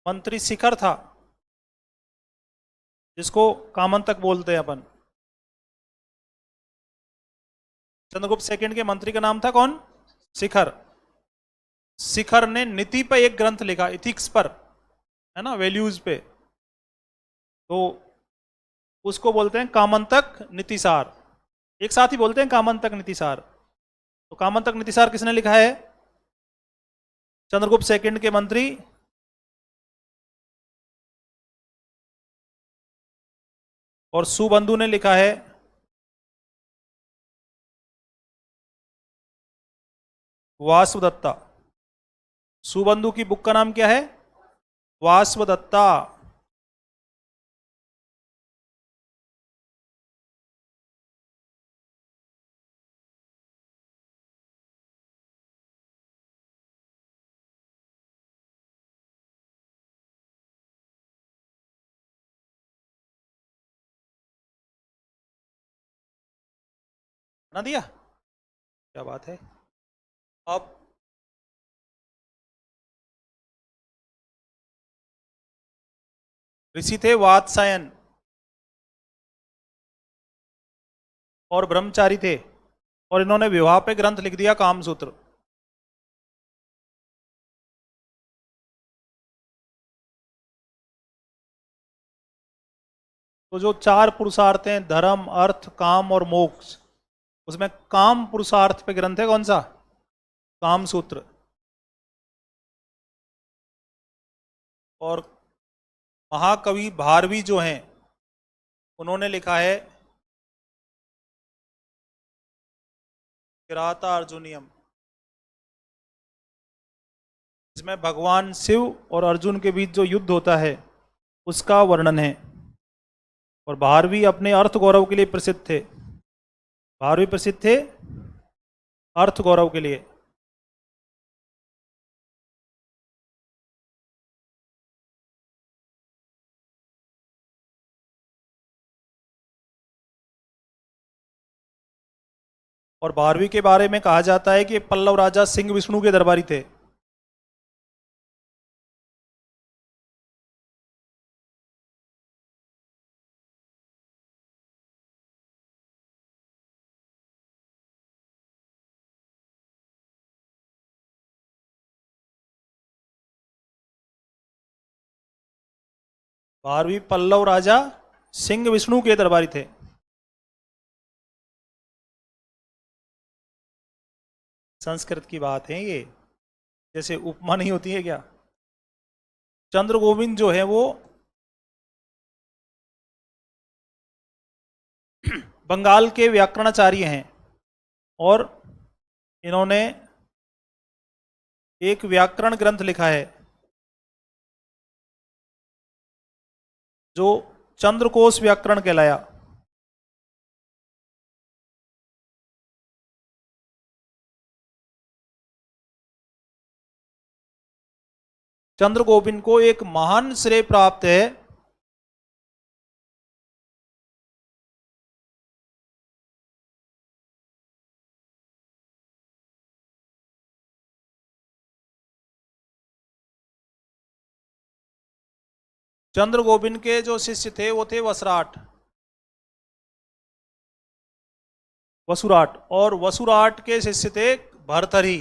मंत्री शिखर था, जिसको कामन तक बोलते हैं अपन। चंद्रगुप्त सेकंड के मंत्री का नाम था कौन? शिखर। शिखर ने नीति पर एक ग्रंथ लिखा, इथिक्स पर, है ना, वैल्यूज पे। तो उसको बोलते हैं कामंतक नीतिसार। एक साथ ही बोलते हैं कामंतक नीतिसार। तो कामंतक नीतिसार किसने लिखा है? चंद्रगुप्त सेकंड के मंत्री और सुबंधु ने लिखा है वासवदत्ता। सुबंधु की बुक का नाम क्या है? वासवदत्ता। बना दिया, क्या बात है। अब ऋषि थे वात्सायन और ब्रह्मचारी थे, और इन्होंने विवाह पे ग्रंथ लिख दिया कामसूत्र। तो जो चार पुरुषार्थ हैं, धर्म अर्थ काम और मोक्ष, उसमें काम पुरुषार्थ पे ग्रंथ है कौन सा? कामसूत्र। और महाकवि भारवी जो हैं, उन्होंने लिखा है किराता अर्जुनियम। इसमें भगवान शिव और अर्जुन के बीच जो युद्ध होता है उसका वर्णन है। और भारवी अपने अर्थ गौरव के लिए प्रसिद्ध थे। भारवी प्रसिद्ध थे अर्थ गौरव के लिए। और भारवी के बारे में कहा जाता है कि पल्लव राजा सिंह विष्णु के दरबारी थे। भारवी पल्लव राजा सिंह विष्णु के दरबारी थे। संस्कृत की बात है ये, जैसे उपमा नहीं होती है क्या। चंद्र गोविंद जो है वो बंगाल के व्याकरणाचार्य हैं, और इन्होंने एक व्याकरण ग्रंथ लिखा है जो चंद्रकोश व्याकरण कहलाया। चंद्र गोविंद को एक महान श्रेय प्राप्त है चंद्र गोविंद के जो शिष्य थे वो थे वसराट, वसुराट, और वसुराट के शिष्य थे भरथरी।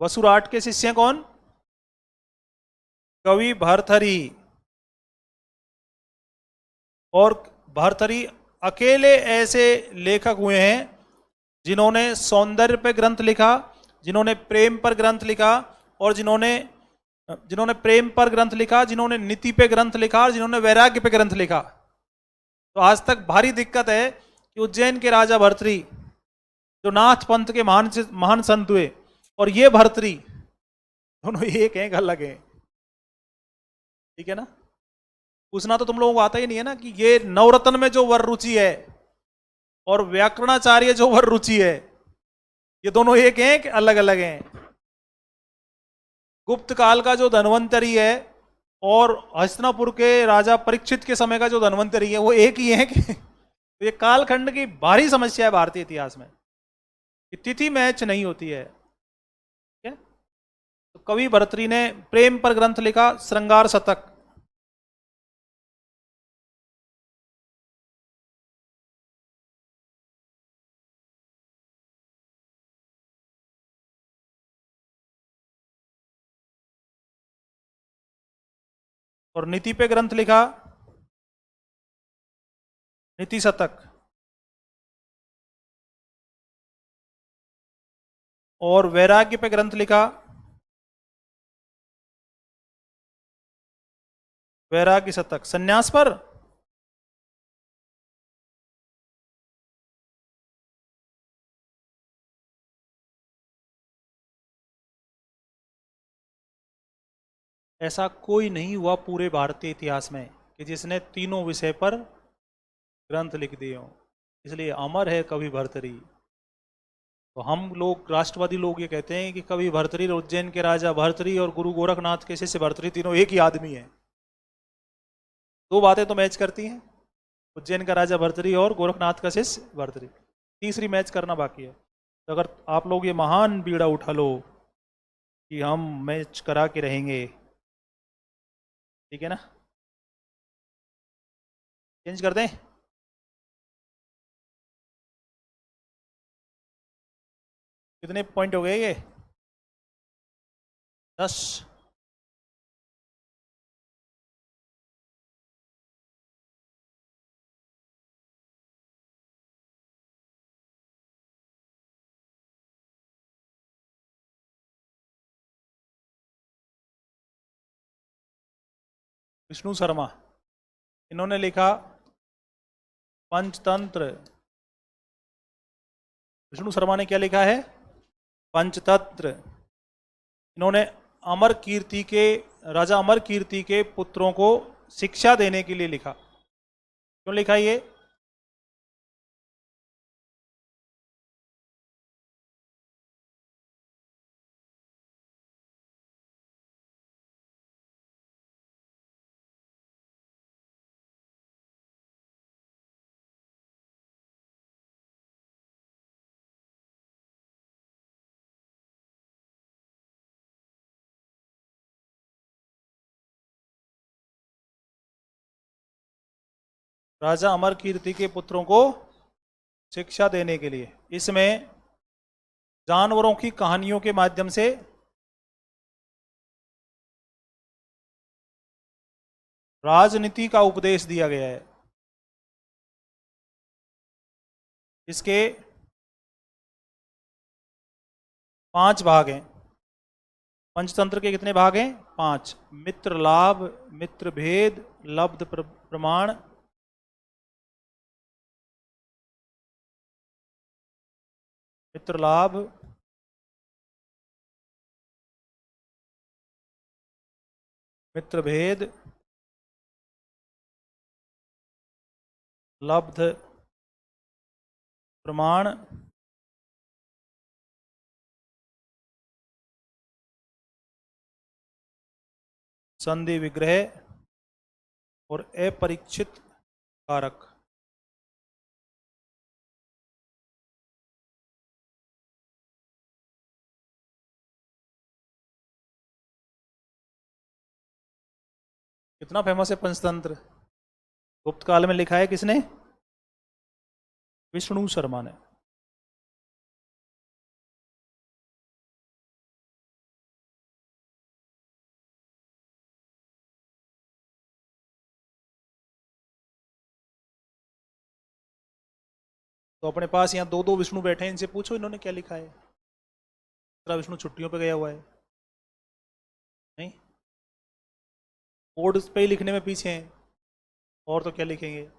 वसुराट के शिष्य कौन? कवि भरथरी। और भरथरी अकेले ऐसे लेखक हुए हैं जिन्होंने सौंदर्य पर ग्रंथ लिखा, जिन्होंने प्रेम पर ग्रंथ लिखा, और जिन्होंने जिन्होंने प्रेम पर ग्रंथ लिखा, जिन्होंने नीति पे ग्रंथ लिखा, और जिन्होंने वैराग्य पे ग्रंथ लिखा। तो आज तक भारी दिक्कत है कि उज्जैन के राजा भरथरी जो नाथ पंथ के महान संत हुए, और ये भरथरी, दोनों एक हैं, अलग हैं। ठीक है ना। पूछना तो तुम लोगों को आता ही नहीं है ना कि ये नवरत्न में जो वर रुचि है और व्याकरणाचार्य जो वर रुचि है, ये दोनों एक हैं कि अलग अलग हैं। गुप्त काल का जो धन्वंतरी है और हस्तिनापुर के राजा परीक्षित के समय का जो धन्वंतरी है वो एक ही है कि तो ये कालखंड की भारी समस्या है भारतीय इतिहास में, तिथि मैच नहीं होती है। ठीक है। तो कवि भरतरी ने प्रेम पर ग्रंथ लिखा, श्रृंगार शतक। और नीति पे ग्रंथ लिखा, नीति शतक। और वैराग्य पे ग्रंथ लिखा, वैराग्य शतक। संन्यास पर ऐसा कोई नहीं हुआ पूरे भारतीय इतिहास में कि जिसने तीनों विषय पर ग्रंथ लिख दिए हों, इसलिए अमर है कवि भरतरी। तो हम लोग राष्ट्रवादी लोग ये कहते हैं कि कवि भर्तृहरि, उज्जैन के राजा भर्तृहरि और गुरु गोरखनाथ के शिष्य भर्तृहरि तीनों एक ही आदमी है। दो बातें तो मैच करती हैं, उज्जैन का राजा भर्तृहरि और गोरखनाथ का शिष्य भर्तृहरि। तीसरी मैच करना बाकी है। तो अगर आप लोग ये महान बीड़ा उठा लो कि हम मैच करा के रहेंगे, ठीक है ना, चेंज कर दें। कितने पॉइंट हो गए ये? 10। विष्णु शर्मा, इन्होंने लिखा पंचतंत्र। विष्णु शर्मा ने क्या लिखा है? पंचतंत्र। इन्होंने अमर कीर्ति के राजा अमर कीर्ति के पुत्रों को शिक्षा देने के लिए लिखा। क्यों लिखा ये? राजा अमर कीर्ति के पुत्रों को शिक्षा देने के लिए। इसमें जानवरों की कहानियों के माध्यम से राजनीति का उपदेश दिया गया है। इसके 5 भाग हैं। पंचतंत्र के कितने भाग हैं? 5। मित्र लाभ, मित्र भेद, लब्ध प्रमाण, मित्र लाभ, मित्र भेद, लब्ध प्रमाण, संधि विग्रह और अपरीक्षित कारक। कितना फेमस है पंचतंत्र? गुप्त काल में लिखा है किसने? विष्णु शर्मा ने। तो अपने पास यहाँ 2-2 विष्णु बैठे हैं, इनसे पूछो इन्होंने क्या लिखा है। दूसरा विष्णु छुट्टियों पे गया हुआ है, नहीं, बोर्ड पे ही लिखने में पीछे हैं, और तो क्या लिखेंगे।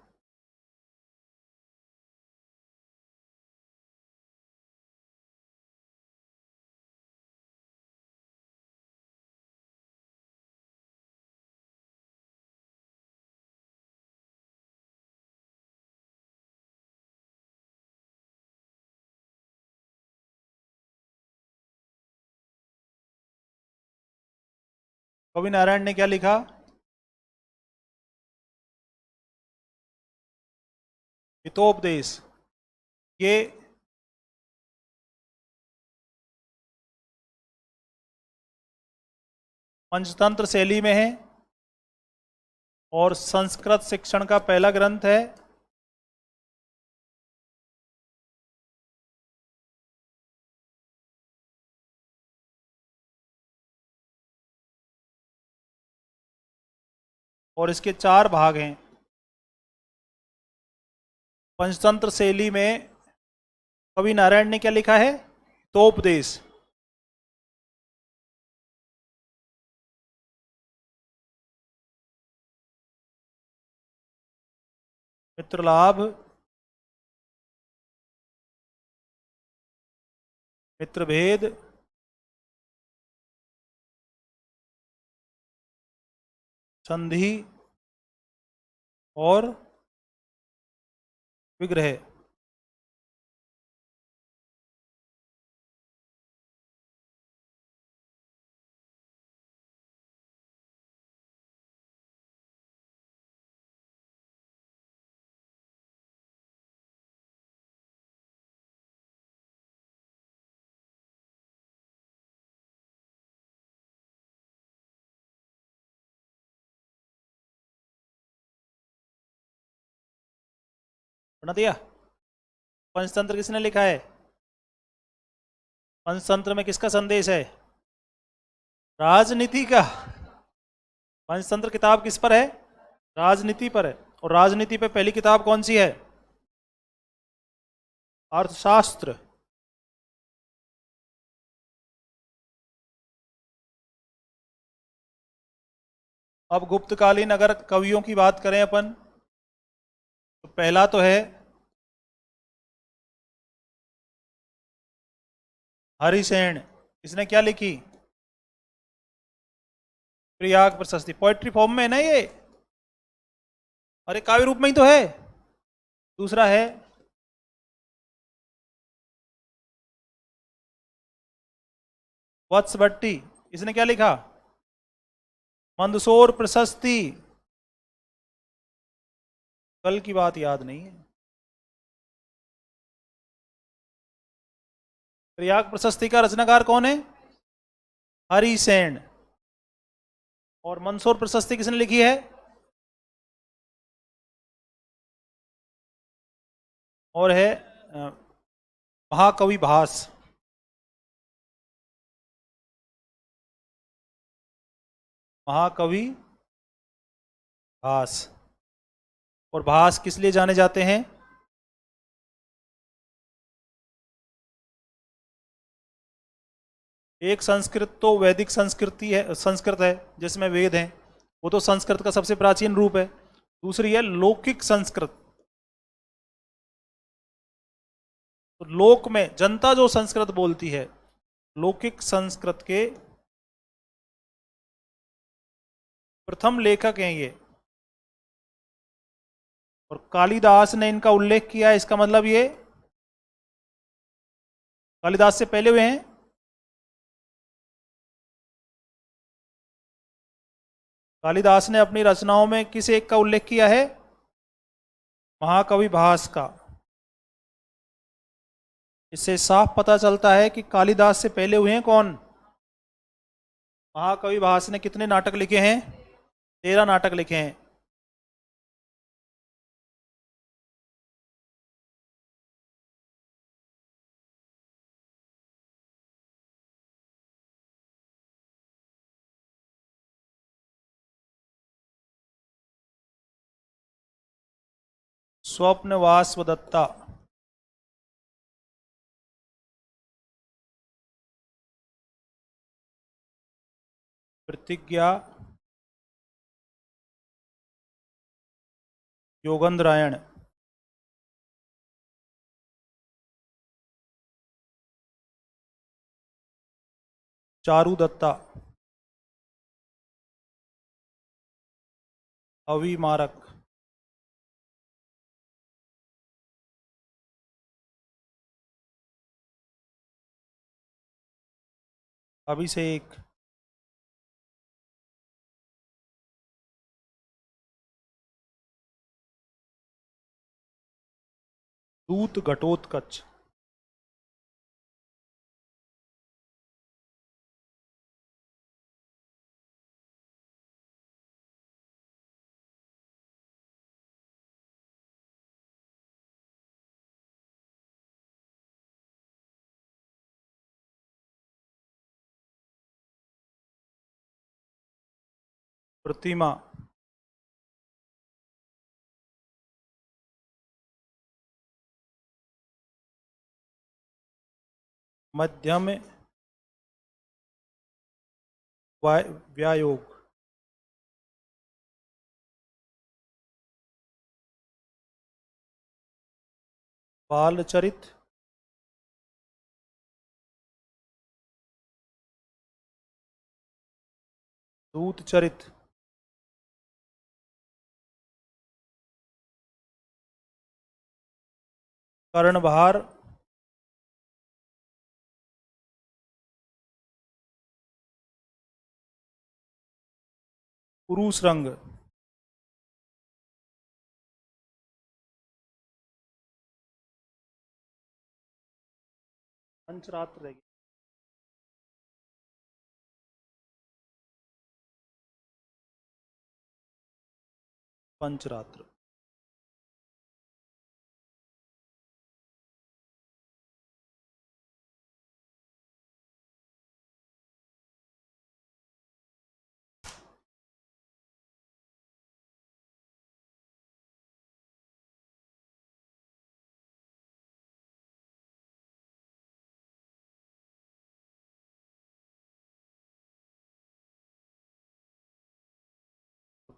कवि नारायण ने क्या लिखा? हितोपदेश। ये पंचतंत्र शैली में है और संस्कृत शिक्षण का पहला ग्रंथ है। और इसके 4 भाग हैं। पंचतंत्र शैली में कवि नारायण ने क्या लिखा है? हितोपदेश। मित्र लाभ, मित्र भेद, संधि और विग्रह। बना दिया। पंचतंत्र किसने लिखा है? पंचतंत्र में किसका संदेश है? राजनीति का। पंचतंत्र किताब किस पर है? राजनीति पर है। और राजनीति पे पहली किताब कौन सी है? अर्थशास्त्र। अब गुप्तकालीन अगर कवियों की बात करें अपन, तो पहला तो है हरिसेन। इसने क्या लिखी? प्रयाग प्रशस्ति। पोएट्री फॉर्म में है ना ये? अरे काव्य रूप में ही तो है। दूसरा है वत्स भट्टी। इसने क्या लिखा? मंदसौर प्रशस्ति। कल की बात याद नहीं है। प्रयाग प्रशस्ति का रचनाकार कौन है? हरिसेन। और मंदसौर प्रशस्ति किसने लिखी है? और है महाकवि भास। महाकवि भास। और भास किस लिए जाने जाते हैं? एक संस्कृत तो वैदिक संस्कृति है, संस्कृत है जिसमें वेद हैं, वो तो संस्कृत का सबसे प्राचीन रूप है। दूसरी है लौकिक संस्कृत। तो लोक में जनता जो संस्कृत बोलती है, लौकिक संस्कृत के प्रथम लेखक हैं ये। और कालिदास ने इनका उल्लेख किया है, इसका मतलब ये कालिदास से पहले हुए हैं। कालिदास ने अपनी रचनाओं में किस एक का उल्लेख किया है? महाकवि भास का। इससे साफ पता चलता है कि कालिदास से पहले हुए हैं कौन? महाकवि भास ने कितने नाटक लिखे हैं? 13 नाटक लिखे हैं। स्वप्नवासवदत्ता। प्रतिज्ञा योगंधरायण। चारुदत्ता। अविमारक। अभिषेक। दूत घटोत्कच। प्रतिमा। मध्यम व्यायोग। बालचरित। दूतचरित। कर्णधार। पुरुष रंग। पंचरात्र रहेगी। पंचरात्र।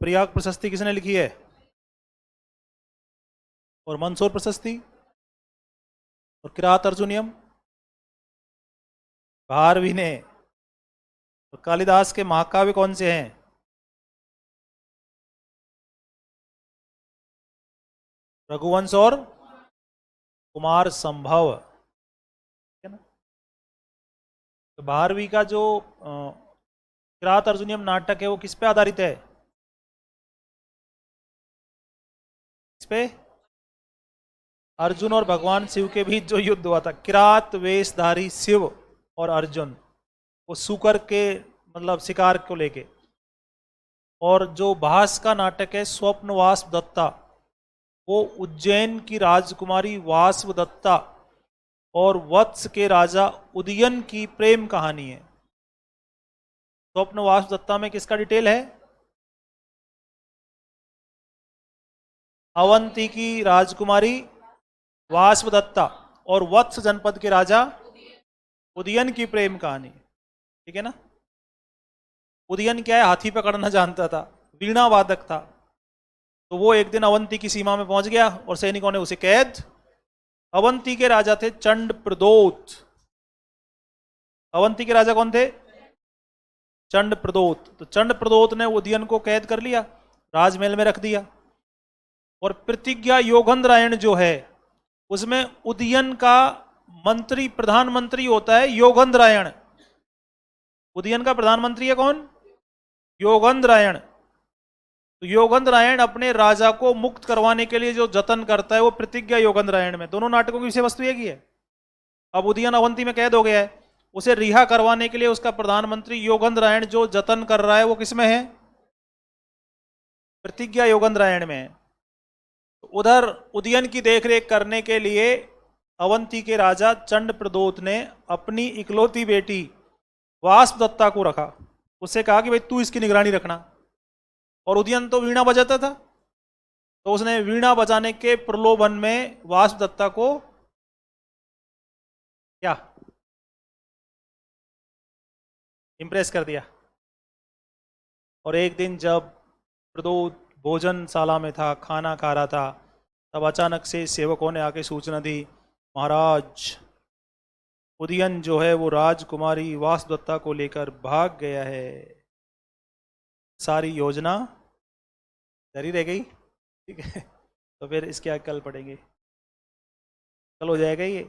प्रयाग प्रशस्ति किसने लिखी है? और मंदसौर प्रशस्ति और किरात अर्जुनियम भारवी ने। और कालिदास के महाकाव्य कौन से हैं? रघुवंश और कुमार संभव, है ना। तो भारवी का जो किरात अर्जुनियम नाटक है वो किस पे आधारित है? इस पे अर्जुन और भगवान शिव के बीच जो युद्ध हुआ था, किरात वेशधारी शिव और अर्जुन, वो सुकर के मतलब शिकार को लेके। और जो भास का नाटक है स्वप्नवास दत्ता, वो उज्जैन की राजकुमारी वासव दत्ता और वत्स के राजा उदयन की प्रेम कहानी है। स्वप्नवास दत्ता में किसका डिटेल है? अवंती की राजकुमारी वासव दत्ता और वत्स जनपद के राजा उदयन की प्रेम कहानी, ठीक है ना। उदयन क्या है, हाथी पकड़ना जानता था, वीणा वादक था। तो वो एक दिन अवंती की सीमा में पहुंच गया और सैनिकों ने उसे कैद। अवंती के राजा थे चंड प्रदोत। अवंती के राजा कौन थे? चंड प्रदोत। तो चंड प्रदोत ने उदयन को कैद कर लिया, राजमहल में रख दिया। और प्रतिज्ञा योगंद्रायण जो है उसमें उदयन का मंत्री प्रधानमंत्री होता है योगंद्रायण। उदयन का प्रधानमंत्री है कौन? योगंद्रायण। तो योगंद्रायण अपने राजा को मुक्त करवाने के लिए जो जतन करता है वो प्रतिज्ञा योगंद्रायण में। दोनों नाटकों की विषय वस्तु एक ही है। अब उदयन अवंती में कैद हो गया है, उसे रिहा करवाने के लिए उसका प्रधानमंत्री योगंद्रायण जो जतन कर रहा है वो किसमें है? प्रतिज्ञा योगंद्रायण में है। तो उधर उदयन की देखरेख करने के लिए अवंती के राजा चंड प्रदोत ने अपनी इकलौती बेटी वासव दत्ता को रखा। उससे कहा कि भाई तू इसकी निगरानी रखना। और उदयन तो वीणा बजाता था, तो उसने वीणा बजाने के प्रलोभन में वासव दत्ता को क्या इंप्रेस कर दिया। और एक दिन जब प्रदोत भोजनशाला में था, खाना खा रहा था, तब अचानक से सेवकों ने आके सूचना दी, महाराज उदयन जो है वो राजकुमारी वासव दत्ता को लेकर भाग गया है। सारी योजना डरी रह गई, ठीक है। तो फिर इसके आगे कल पढ़ेंगे, कल हो जाएगा ये।